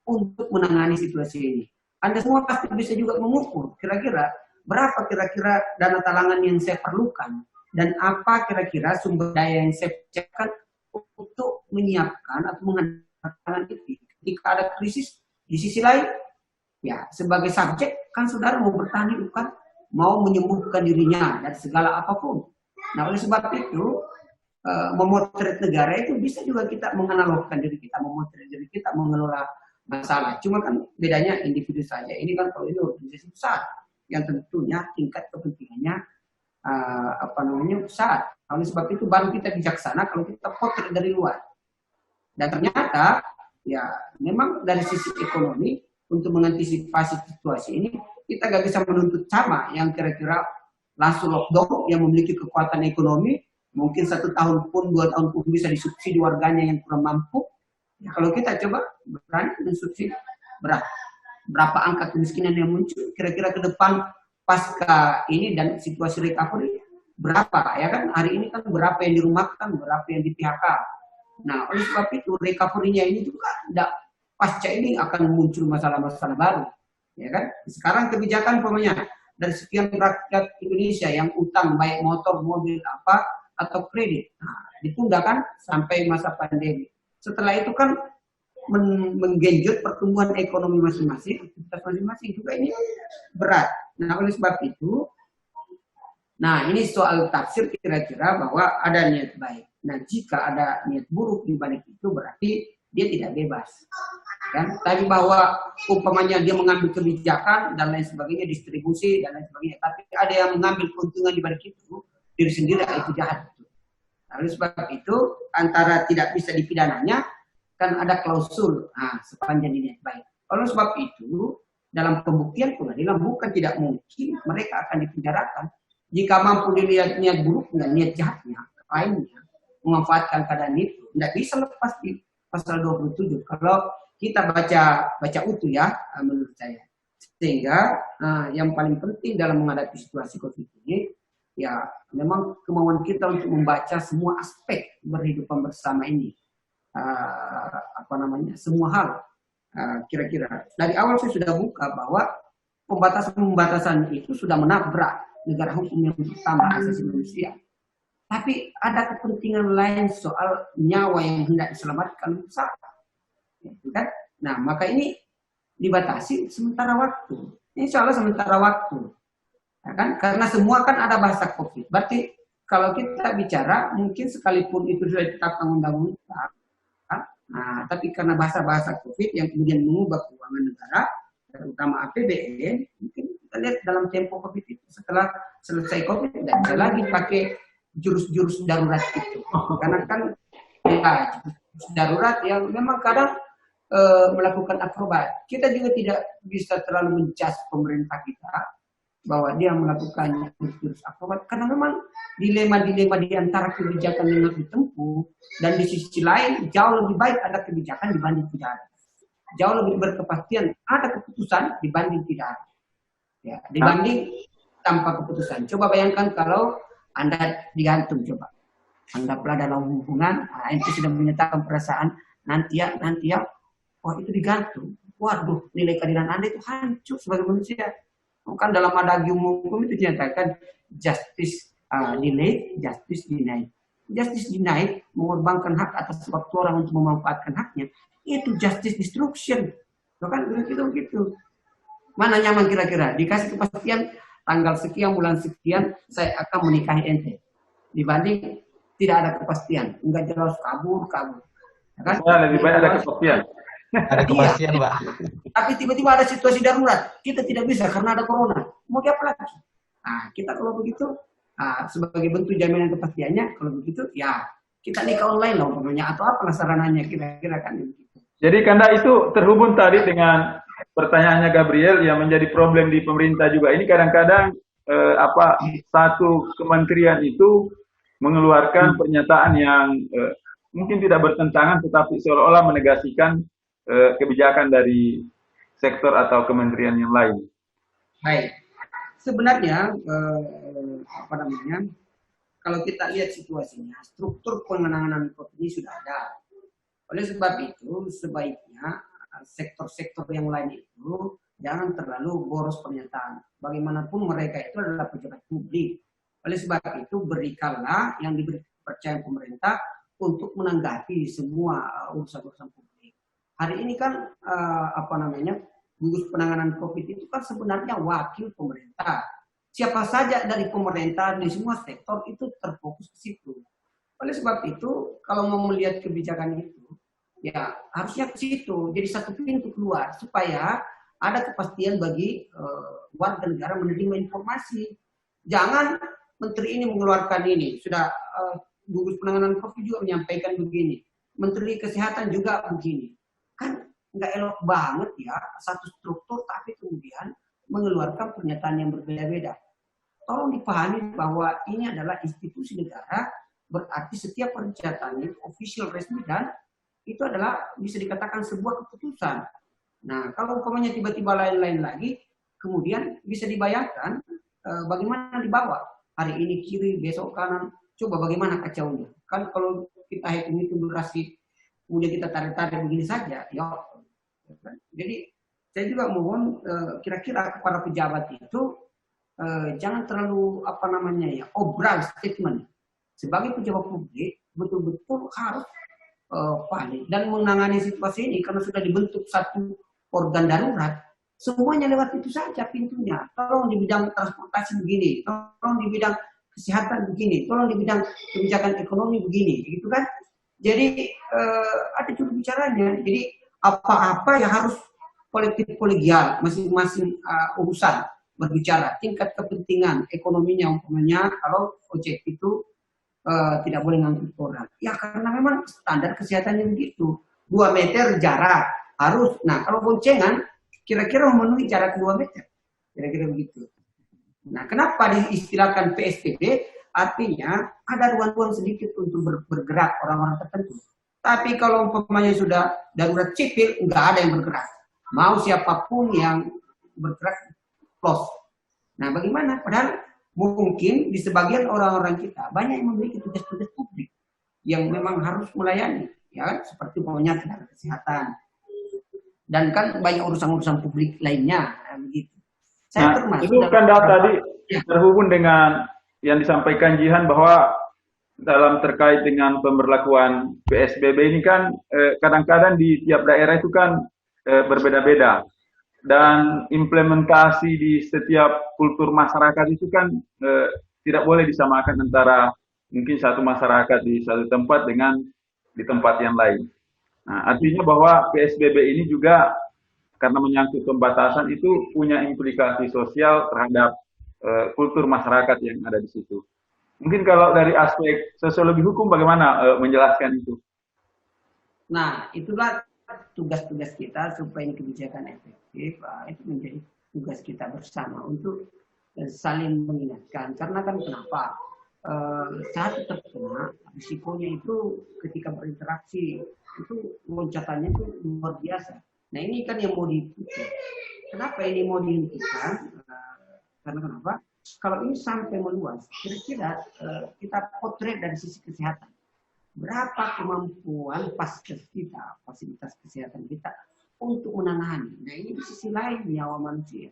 Speaker 2: untuk menangani situasi ini. Anda semua pasti bisa juga mengukur kira-kira berapa kira-kira dana talangan yang saya perlukan dan apa kira-kira sumber daya yang saya persiapkan untuk menyiapkan atau menghadapi itu. Jika ada krisis di sisi lain, ya sebagai subjek kan saudara mau bertahan hidup kan, mau menyembuhkan dirinya dari segala apapun. Nah oleh sebab itu memotret negara itu bisa juga kita menganalogkan diri kita, memotret diri kita, mengelola masalah. Cuma kan bedanya individu saja. Ini kan kalau ini organisasi besar yang tentunya tingkat kepentingannya besar. Oleh sebab itu baru kita bijaksana kalau kita potret dari luar. Dan ternyata ya memang dari sisi ekonomi untuk mengantisipasi situasi ini kita nggak bisa menuntut sama yang kira-kira langsung lockdown yang memiliki kekuatan ekonomi mungkin 1 tahun pun 2 tahun pun bisa disubsidi warganya yang kurang mampu. Ya, kalau kita coba berani mensubsidi berapa angka kemiskinan yang muncul kira-kira ke depan pasca ini dan situasi recovery berapa ya kan hari ini kan berapa yang dirumahkan berapa yang di PHK. Nah oleh sebab itu recovery-nya ini juga tidak pasca ini akan muncul masalah-masalah baru ya kan. Sekarang kebijakan umpamanya dari sekian rakyat Indonesia yang utang baik motor mobil apa atau kredit ditunda kan sampai masa pandemi. Setelah itu kan menggenjot pertumbuhan ekonomi masing-masing, aktivitas masing-masing juga ini berat. Nah, oleh sebab itu, nah ini soal tafsir kira-kira bahwa ada niat baik. Nah, jika ada niat buruk di balik itu berarti dia tidak bebas. Kan? Tapi bahwa umpamanya dia mengambil kebijakan dan lain sebagainya, distribusi dan lain sebagainya, tapi ada yang mengambil keuntungan di balik itu, diri sendiri itu jahat. Oleh sebab itu antara tidak bisa dipidananya kan ada klausul sepanjang niat baik. Oleh sebab itu dalam pembuktian pengadilan bukan tidak mungkin mereka akan dipenjarakan jika mampu dilihat niat buruknya, niat jahatnya, lainnya memanfaatkan keadaan itu. Tidak bisa lepas di pasal 27. Kalau kita baca utuh ya, menurut saya. Sehingga yang paling penting dalam menghadapi situasi COVID ini, ya memang kemauan kita untuk membaca semua aspek berhidupan bersama ini. Semua hal. Kira-kira. Dari awal saya sudah buka bahwa pembatasan itu sudah menabrak negara hukum yang pertama, asasi manusia. Tapi ada kepentingan lain soal nyawa yang hendak diselamatkan bersama. Gitu kan? Nah, maka ini dibatasi sementara waktu. Insya Allah sementara waktu. Ya kan? Karena semua kan ada bahasa COVID. Berarti kalau kita bicara, mungkin sekalipun itu sudah ditetapkan undang-undang, tapi karena bahasa-bahasa COVID yang kemudian mengubah keuangan negara, terutama APBN, mungkin kita lihat dalam tempo COVID itu setelah selesai COVID tidak bisa lagi pakai jurus-jurus darurat itu. Karena kan jurus darurat yang memang kadang melakukan akrobat. Kita juga tidak bisa terlalu menjudge pemerintah kita bahwa dia melakukan jurus akrobat karena memang dilema-dilema di antara kebijakan yang harus ditempuh dan di sisi lain jauh lebih baik ada kebijakan dibanding tidak ada. Jauh lebih berkepastian ada keputusan dibanding tidak ada. Ya, dibanding tanpa keputusan. Coba bayangkan kalau Anda digantung, coba. Anggaplah dalam hubungan, Anda sudah menyatakan perasaan nanti ya, oh itu digantung. Waduh, nilai keadilan Anda itu hancur sebagai manusia. Kan dalam adagium hukum itu dinyatakan justice delay, justice denied. Justice denied mengorbankan hak atas waktu orang untuk memanfaatkan haknya. Itu justice destruction. Itu kan begitu. Mana nyaman kira-kira? Dikasih kepastian tanggal sekian, bulan sekian, saya akan menikahi ente. Dibanding tidak ada kepastian. Enggak jelas kabur. Ya kan?
Speaker 1: Lebih baik ada kepastian.
Speaker 3: Ada kepastian, Pak.
Speaker 2: Tapi tiba-tiba ada situasi darurat. Kita tidak bisa karena ada corona. Mau apa lagi? Kita kalau begitu, sebagai bentuk jaminan kepastiannya, kalau begitu, ya kita nikah online lah umpamanya atau apa sarananya kira-kira kan begitu.
Speaker 1: Jadi Kanda itu terhubung tadi dengan pertanyaannya Gabriel yang menjadi problem di pemerintah juga. Ini kadang-kadang satu kementerian itu mengeluarkan pernyataan yang mungkin tidak bertentangan tetapi seolah-olah menegasikan kebijakan dari sektor atau kementerian yang lain. Baik,
Speaker 2: sebenarnya kalau kita lihat situasinya, struktur penanganan COVID ini sudah ada. Oleh sebab itu, sebaiknya sektor-sektor yang lain itu jangan terlalu boros pernyataan. Bagaimanapun mereka itu adalah pejabat publik. Oleh sebab itu, berikanlah yang diberi kepercayaan pemerintah untuk menanggapi semua urusan-urusan publik. Hari ini kan gugus penanganan COVID itu kan sebenarnya wakil pemerintah. Siapa saja dari pemerintah di semua sektor itu terfokus ke situ. Oleh sebab itu, kalau mau melihat kebijakan itu, ya harusnya ke situ. Jadi satu pintu keluar supaya ada kepastian bagi warga negara menerima informasi. Jangan menteri ini mengeluarkan ini. Sudah gugus penanganan COVID juga menyampaikan begini. Menteri Kesehatan juga begini. Kan nggak elok banget ya satu struktur tapi kemudian mengeluarkan pernyataan yang berbeda-beda. Tolong dipahami bahwa ini adalah institusi negara, berarti setiap pernyataannya official resmi dan itu adalah bisa dikatakan sebuah keputusan. Nah, kalau umpamanya tiba-tiba lain-lain lagi, kemudian bisa dibayangkan bagaimana dibawa. Hari ini kiri, besok kanan, coba bagaimana kacaunya. Kan kalau kita hitung durasi kemudian kita tarik-tarik begini saja, ya. Jadi saya juga mohon kira-kira kepada pejabat itu jangan terlalu obral statement. Sebagai pejabat publik betul-betul harus panik dan menangani situasi ini karena sudah dibentuk satu organ darurat. Semuanya lewat itu saja pintunya. Tolong di bidang transportasi begini, tolong di bidang kesehatan begini, tolong di bidang kebijakan ekonomi begini, gitu kan? Jadi ada juru bicaranya. Jadi apa-apa yang harus kolektif kolegial, masing-masing urusan berbicara, tingkat kepentingan ekonominya umpamanya kalau ojek itu tidak boleh ngangkut orang. Ya karena memang standar kesehatannya begitu. 2 meter jarak harus. Nah kalau boncengan kira-kira memenuhi jarak 2 meter. Kira-kira begitu. Nah kenapa diistilahkan PSBB? Artinya ada ruang-ruang sedikit untuk bergerak orang-orang tertentu. Tapi kalau umpamanya sudah darurat sipil, nggak ada yang bergerak. Mau siapapun yang bergerak, close. Nah bagaimana? Padahal mungkin di sebagian orang-orang kita banyak yang memiliki tugas-tugas publik yang memang harus melayani, ya kan? Seperti umpamanya tenaga kesehatan. Dan kan banyak urusan-urusan publik lainnya, begitu. Saya termasuk
Speaker 1: itu kan tadi terhubung dengan yang disampaikan Jihan bahwa dalam terkait dengan pemberlakuan PSBB ini kan kadang-kadang di tiap daerah itu kan berbeda-beda dan implementasi di setiap kultur masyarakat itu kan tidak boleh disamakan antara mungkin satu masyarakat di satu tempat dengan di tempat yang lain. Nah, artinya bahwa PSBB ini juga karena menyangkut pembatasan itu punya implikasi sosial terhadap kultur masyarakat yang ada di situ. Mungkin kalau dari aspek sosiologi hukum bagaimana menjelaskan itu?
Speaker 2: Nah, itulah tugas-tugas kita supaya kebijakan efektif. Itu menjadi tugas kita bersama untuk saling mengingatkan. Karena kan kenapa? Saat terkena, risikonya itu ketika berinteraksi, itu loncatannya itu luar biasa. Nah, ini kan yang mau dihentikan. Kenapa ini mau dihentikan? Karena kenapa? Kalau ini sampai meluas, kira-kira kita potret dari sisi kesehatan. Berapa kemampuan paskes kita, fasilitas kesehatan kita untuk menangani. Nah ini di sisi lain nyawa manusia.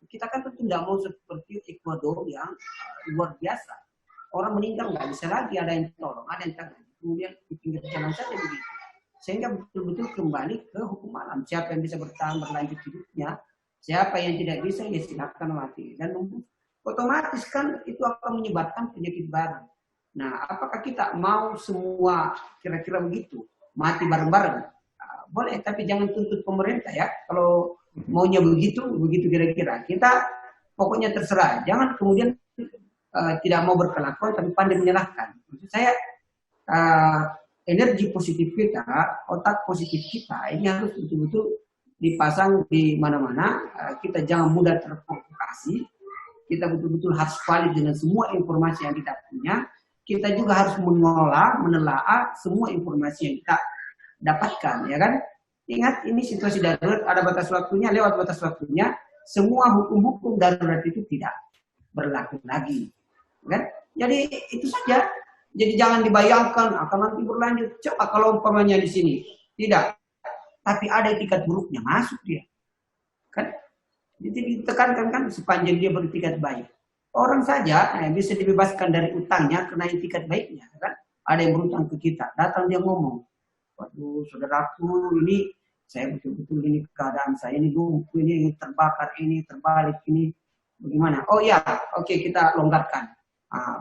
Speaker 2: Kita kan tentu tidak mau seperti Ekuador yang luar biasa. Orang meninggal nggak bisa lagi ada yang tolong, ada yang tangani. Kemudian di pinggir jalan saja begitu. Sehingga betul-betul kembali ke hukum alam. Siapa yang bisa bertahan berlanjut hidupnya, siapa yang tidak bisa ya silakan mati. Dan otomatis kan itu akan menyebabkan penyakit baru. Nah, apakah kita mau semua kira-kira begitu mati bareng-bareng? Boleh, tapi jangan tuntut pemerintah ya. Kalau maunya begitu kira-kira. Kita pokoknya terserah. Jangan kemudian tidak mau berkelakuan tapi pandai menyalahkan. Maksud saya energi positif kita, otak positif kita ini harus betul-betul dipasang di mana-mana. Kita jangan mudah terprovokasi. Kita betul-betul harus valid dengan semua informasi yang kita punya. Kita juga harus menelaah semua informasi yang kita dapatkan, ya kan? Ingat, ini situasi darurat, ada batas waktunya, lewat batas waktunya, semua hukum-hukum darurat itu tidak berlaku lagi, kan? Jadi itu saja. Jadi jangan dibayangkan akan nanti berlanjut. Coba kalau umpamanya di sini tidak, tapi ada etikat buruknya masuk dia, kan? Jadi ditekankan kan sepanjang dia beretikat baik. Orang saja bisa dibebaskan dari utangnya karena etikat baiknya, kan? Ada yang berutang ke kita, datang dia ngomong, waduh saudaraku ini saya betul-betul ini keadaan saya ini lumpuh, ini terbakar, ini terbalik, ini bagaimana? Oh ya, oke, kita longgarkan.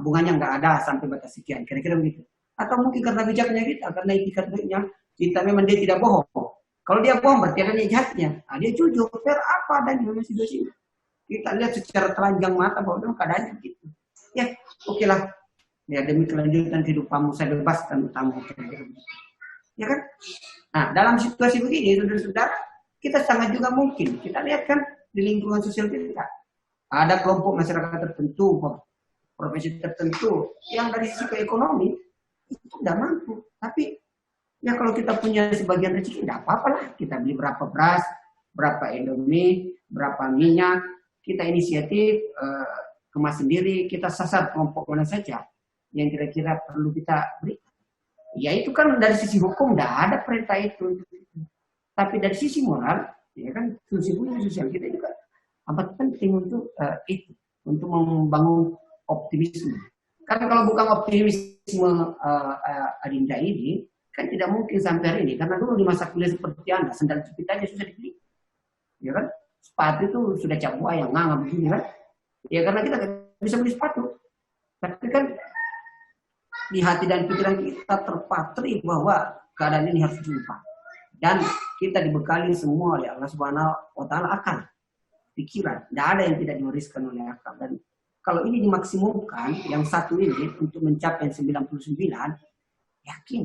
Speaker 2: Bunganya nggak ada sampai batas sekian, kira-kira begitu. Atau mungkin karena bijaknya kita, karena etikat baiknya, kita memang dia tidak bohong. Kalau dia bohong berarti ada jahatnya. Dia jujur, fair apa adanya dalam situasi ini. Kita lihat secara telanjang mata bahwa memang keadaannya begitu. Ya, oke lah. Ya demi kelanjutan kehidupanmu saya bebaskan utangmu. Ya kan? Nah, dalam situasi begini, saudara-saudara, kita sangat juga mungkin. Kita lihat kan di lingkungan sosial kita. Ada kelompok masyarakat tertentu, profesi tertentu, yang dari sisi ekonomi itu tidak mampu. Tapi ya kalau kita punya sebagian rezeki, tidak apa-apa lah. Kita beli berapa beras, berapa Indomie, berapa minyak. Kita inisiatif, kemas sendiri, kita sasar kelompok mana saja yang kira-kira perlu kita beri. Ya itu kan dari sisi hukum tidak ada perintah itu. Tapi dari sisi moral, ya kan sisi sosial kita juga amat penting untuk itu, untuk membangun optimisme. Karena kalau bukan optimisme Adinda ini, kan tidak mungkin sampai hari ini. Karena dulu di masa kuliah seperti Anda, sendal jepit aja susah dibeli. Ya kan? Sepatu itu sudah cap buaya, nganga begini kan. Ya karena kita bisa beli sepatu. Tapi kan di hati dan pikiran kita terpatri bahwa keadaan ini harus diubah. Dan kita dibekali semua oleh Allah Subhanahu wa Ta'ala akal, pikiran. Tidak ada yang tidak diwariskan oleh akal. Dan kalau ini dimaksimumkan, yang satu ini untuk mencapai 99, yakin.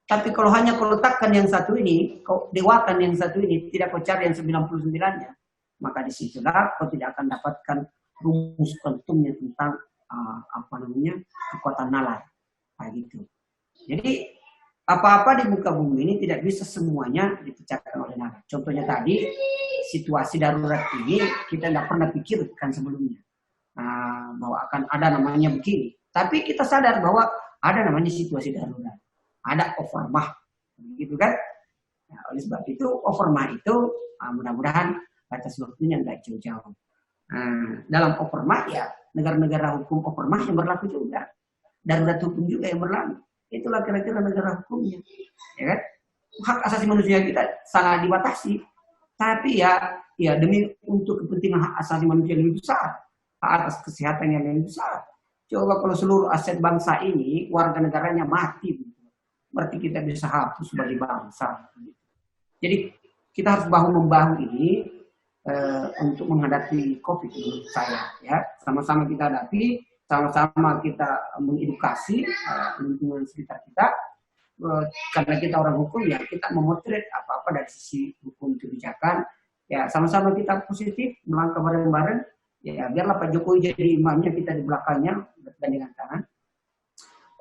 Speaker 2: Tapi kalau hanya kau letakkan yang satu ini, kau dewakan yang satu ini, tidak kau cari yang 99-nya, maka disitulah kau tidak akan dapatkan rumus pentingnya tentang kekuatan nalar. Nah, gitu. Jadi apa-apa di muka bumi ini tidak bisa semuanya dipecahkan oleh nalar. Contohnya tadi, situasi darurat ini kita tidak pernah pikirkan sebelumnya. Bahwa akan ada namanya begini. Tapi kita sadar bahwa ada namanya situasi darurat. Ada overmah, gitu kan? Nah, oleh sebab itu overmah itu mudah-mudahan batas waktunya nggak jauh-jauh. Dalam overmah ya negara-negara hukum overmah yang berlaku juga, darurat hukum juga yang berlaku. Itulah kira-kira negara hukumnya, ya kan? Hak asasi manusia kita sangat dibatasi, tapi ya demi untuk kepentingan hak asasi manusia yang lebih besar, hak atas kesehatan yang lebih besar. Coba kalau seluruh aset bangsa ini warga negaranya mati, berarti kita bisa hapus sebagai bangsa. Jadi kita harus bahu-membahu ini untuk menghadapi COVID menurut saya. Ya, sama-sama kita hadapi, sama-sama kita mengedukasi lingkungan sekitar kita. Karena kita orang hukum ya kita memotret apa-apa dari sisi hukum kebijakan. Ya sama-sama kita positif melangkah bareng-bareng. Ya biarlah Pak Jokowi jadi imamnya, kita di belakangnya bergandengan tangan.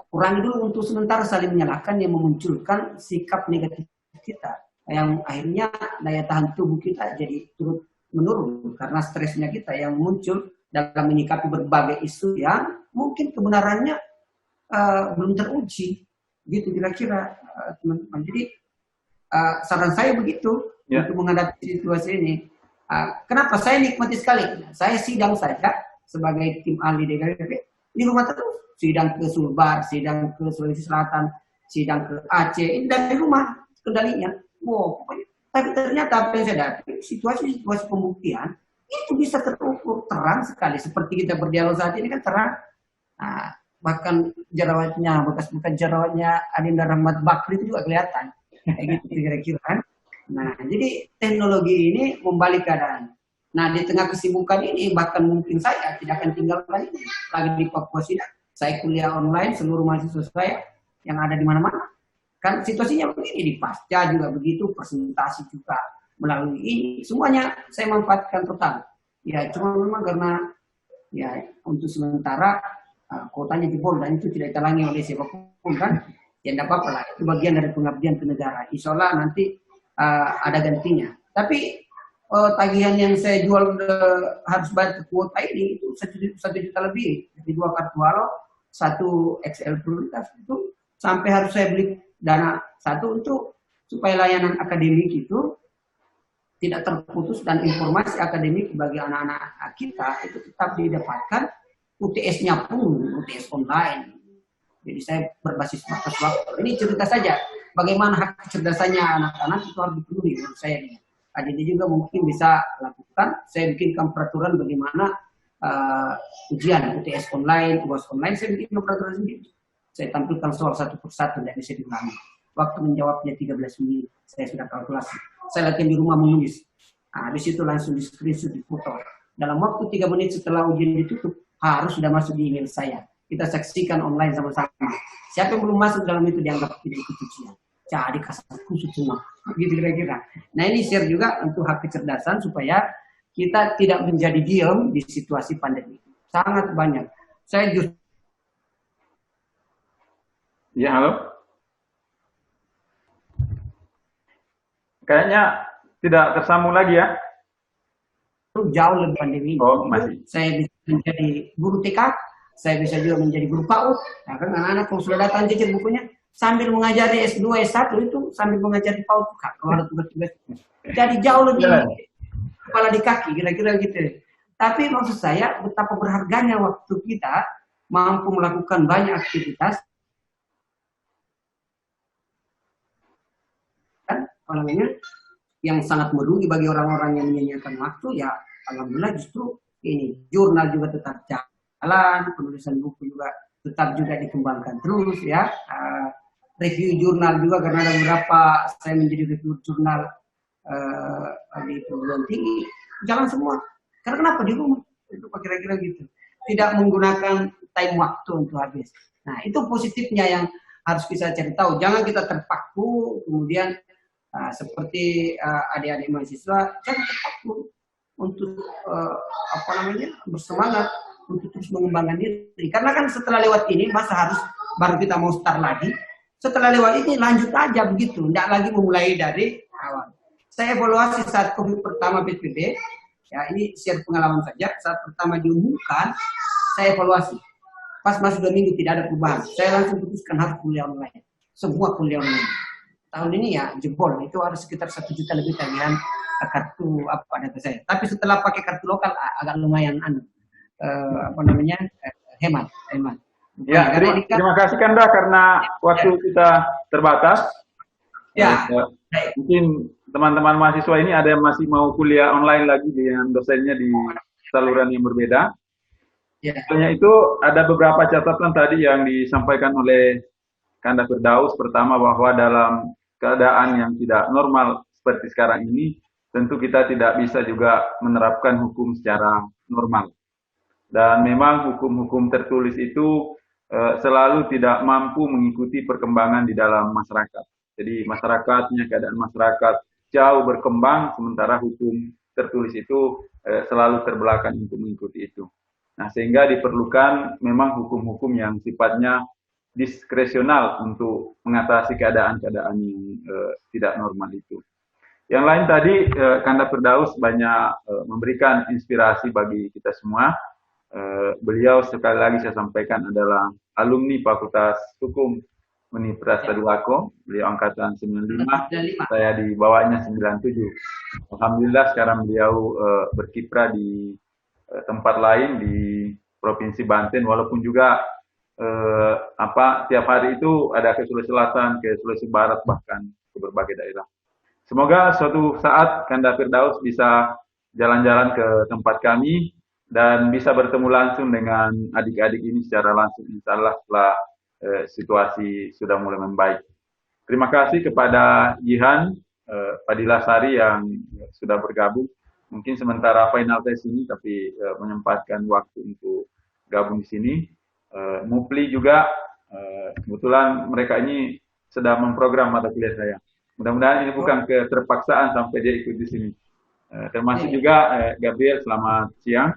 Speaker 2: Kurangi dulu untuk sementara saling menyalahkan yang memunculkan sikap negatif kita, yang akhirnya daya tahan tubuh kita jadi turut menurun karena stresnya kita yang muncul dalam menyikapi berbagai isu yang mungkin kebenarannya belum teruji, gitu kira-kira teman-teman. Jadi saran saya begitu untuk menghadapi situasi ini. Kenapa saya nikmati sekali? Saya sidang saja sebagai tim ahli DKPP di rumah terus. Sidang ke Sulbar, sidang ke Sulawesi Selatan, sidang ke Aceh, ini dari rumah kendalinya. Wow, pokoknya. Tapi ternyata apa yang saya dapat, situasi-situasi pembuktian itu bisa terukur terang sekali. Seperti kita berdialog saat ini kan terang. Bahkan jerawatnya, bekas-bekas jerawatnya Adinda Rahmat Bakri itu juga kelihatan. Kayak gitu kira-kira kan. Nah, jadi teknologi ini membalik keadaan. Nah, di tengah kesibukan ini, bahkan mungkin saya tidak akan tinggal lagi di Papua Sidang. Saya kuliah online, seluruh mahasiswa saya yang ada di mana-mana. Kan situasinya begini, di pasca juga begitu, presentasi juga melalui ini. Semuanya saya manfaatkan total. Ya, cuma memang karena ya untuk sementara kuotanya jebol dan itu tidak ditalangi oleh siapapun kan. Ya, tidak apa-apa lah. Itu bagian dari pengabdian ke negara. Insya Allah nanti ada gantinya. Tapi tagihan yang saya jual harus bayar kuota ini itu 1 juta lebih. Jadi 2 kartu halo, 1 XL prioritas itu sampai harus saya beli dana 1 untuk supaya layanan akademik itu tidak terputus dan informasi akademik bagi anak-anak kita itu tetap didapatkan. UTS-nya pun UTS online. Jadi saya berbasis batas waktu. Ini cerita saja bagaimana hak kecerdasannya anak-anak itu harus dipenuhi menurut saya. Jadi juga mungkin bisa lakukan. Saya bikinkan peraturan bagaimana ujian UTS online, UAS online. Saya bikin peraturan sendiri. Saya tampilkan soal satu persatu dan bisa diulangi. Waktu menjawabnya 13 menit. Saya sudah kalkulasi. Saya latihan di rumah menulis. Habis itu langsung di screenshot, di foto. Dalam waktu 3 menit setelah ujian ditutup harus sudah masuk di email saya. Kita saksikan online sama-sama. Siapa yang belum masuk dalam itu dianggap tidak ikut ujian. Jadi kasar khusus semua. Gitu kira-kira. Nah ini share juga untuk hak kecerdasan supaya kita tidak menjadi diam di situasi pandemi. Sangat banyak. Saya justru...
Speaker 1: Ya, halo? Kayaknya tidak tersambung lagi ya?
Speaker 2: Jauh lebih pandemi.
Speaker 1: Oh, masih.
Speaker 2: Saya bisa menjadi guru TK, saya bisa juga menjadi guru PAUD. Nah, kan anak-anak kalau sudah datang cicil bukunya, sambil mengajari S2, S1 itu sambil mengajari PAUD kalau ada tugas-tugas. Jadi jauh lebih kepala di kaki, kira-kira gitu. Tapi maksud saya betapa berharganya waktu kita mampu melakukan banyak aktivitas kan, yang sangat merugi bagi orang-orang yang menyanyiakan waktu. Ya alhamdulillah justru ini jurnal juga tetap jalan, penulisan buku juga tetap juga dikembangkan terus ya. Review jurnal juga karena ada beberapa saya menjadi review jurnal di perguruan tinggi, jalan semua. Karena kenapa di rumah? Itu kira-kira gitu. Tidak menggunakan time waktu untuk habis. Nah itu positifnya yang harus kita cari tahu. Jangan kita terpaku kemudian seperti adik-adik mahasiswa, jangan terpaku untuk bersemangat untuk terus mengembangkan diri. Karena kan setelah lewat ini masa harus baru kita mau start lagi. Setelah lewat ini lanjut aja begitu, tidak lagi memulai dari awal. Saya evaluasi saat COVID pertama PSBB, ya ini share pengalaman saja. Saat pertama diumumkan, saya evaluasi. Pas masuk 2 minggu tidak ada perubahan. Saya langsung putuskan harus kuliah online. Semua kuliah online. Tahun ini ya jebol, itu harus sekitar 1 juta lebih tagihan kartu data saya. Tapi setelah pakai kartu lokal agak lumayan hemat.
Speaker 1: Ya, terima kasih Kanda karena waktu kita terbatas.
Speaker 2: Ya.
Speaker 1: Mungkin teman-teman mahasiswa ini ada yang masih mau kuliah online lagi dengan dosennya di saluran yang berbeda.
Speaker 2: Ya.
Speaker 1: Sebenarnya itu ada beberapa catatan tadi yang disampaikan oleh Kanda Firdaus. Pertama bahwa dalam keadaan yang tidak normal seperti sekarang ini, tentu kita tidak bisa juga menerapkan hukum secara normal. Dan memang hukum-hukum tertulis itu selalu tidak mampu mengikuti perkembangan di dalam masyarakat. Jadi masyarakatnya, keadaan masyarakat jauh berkembang, sementara hukum tertulis itu selalu terbelakang untuk mengikuti itu. Nah, sehingga diperlukan memang hukum-hukum yang sifatnya diskresional untuk mengatasi keadaan-keadaan yang tidak normal itu. Yang lain tadi, Kanda Firdaus banyak memberikan inspirasi bagi kita semua. Beliau sekali lagi saya sampaikan adalah alumni Fakultas Hukum Universitas Tadulako. Beliau angkatan 95, saya di bawahnya 97. Alhamdulillah sekarang beliau berkiprah di tempat lain di Provinsi Banten, walaupun juga tiap hari itu ada ke Sulawesi Selatan, ke Sulawesi Barat, bahkan ke berbagai daerah. Semoga suatu saat Kanda Firdaus bisa jalan-jalan ke tempat kami dan bisa bertemu langsung dengan adik-adik ini secara langsung, insya Allah setelah situasi sudah mulai membaik. Terima kasih kepada Jihan Fadilasari yang sudah bergabung. Mungkin sementara final test ini, tapi menyempatkan waktu untuk gabung di sini. Mupli juga, kebetulan mereka ini sedang memprogram mata kuliah saya. Mudah-mudahan ini bukan keterpaksaan sampai dia ikut di sini. Termasuk juga Gabriel, selamat siang.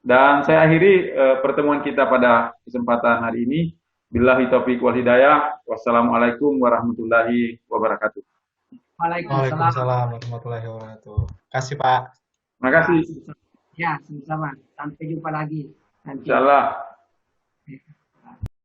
Speaker 1: Dan saya akhiri pertemuan kita pada kesempatan hari ini. Billahi taufiq wal hidayah. Wassalamualaikum warahmatullahi wabarakatuh.
Speaker 3: Waalaikumsalam warahmatullahi wabarakatuh. Terima kasih Pak.
Speaker 1: Terima kasih.
Speaker 2: Ya, sama-sama. Sampai jumpa lagi nanti.
Speaker 1: Insyaallah.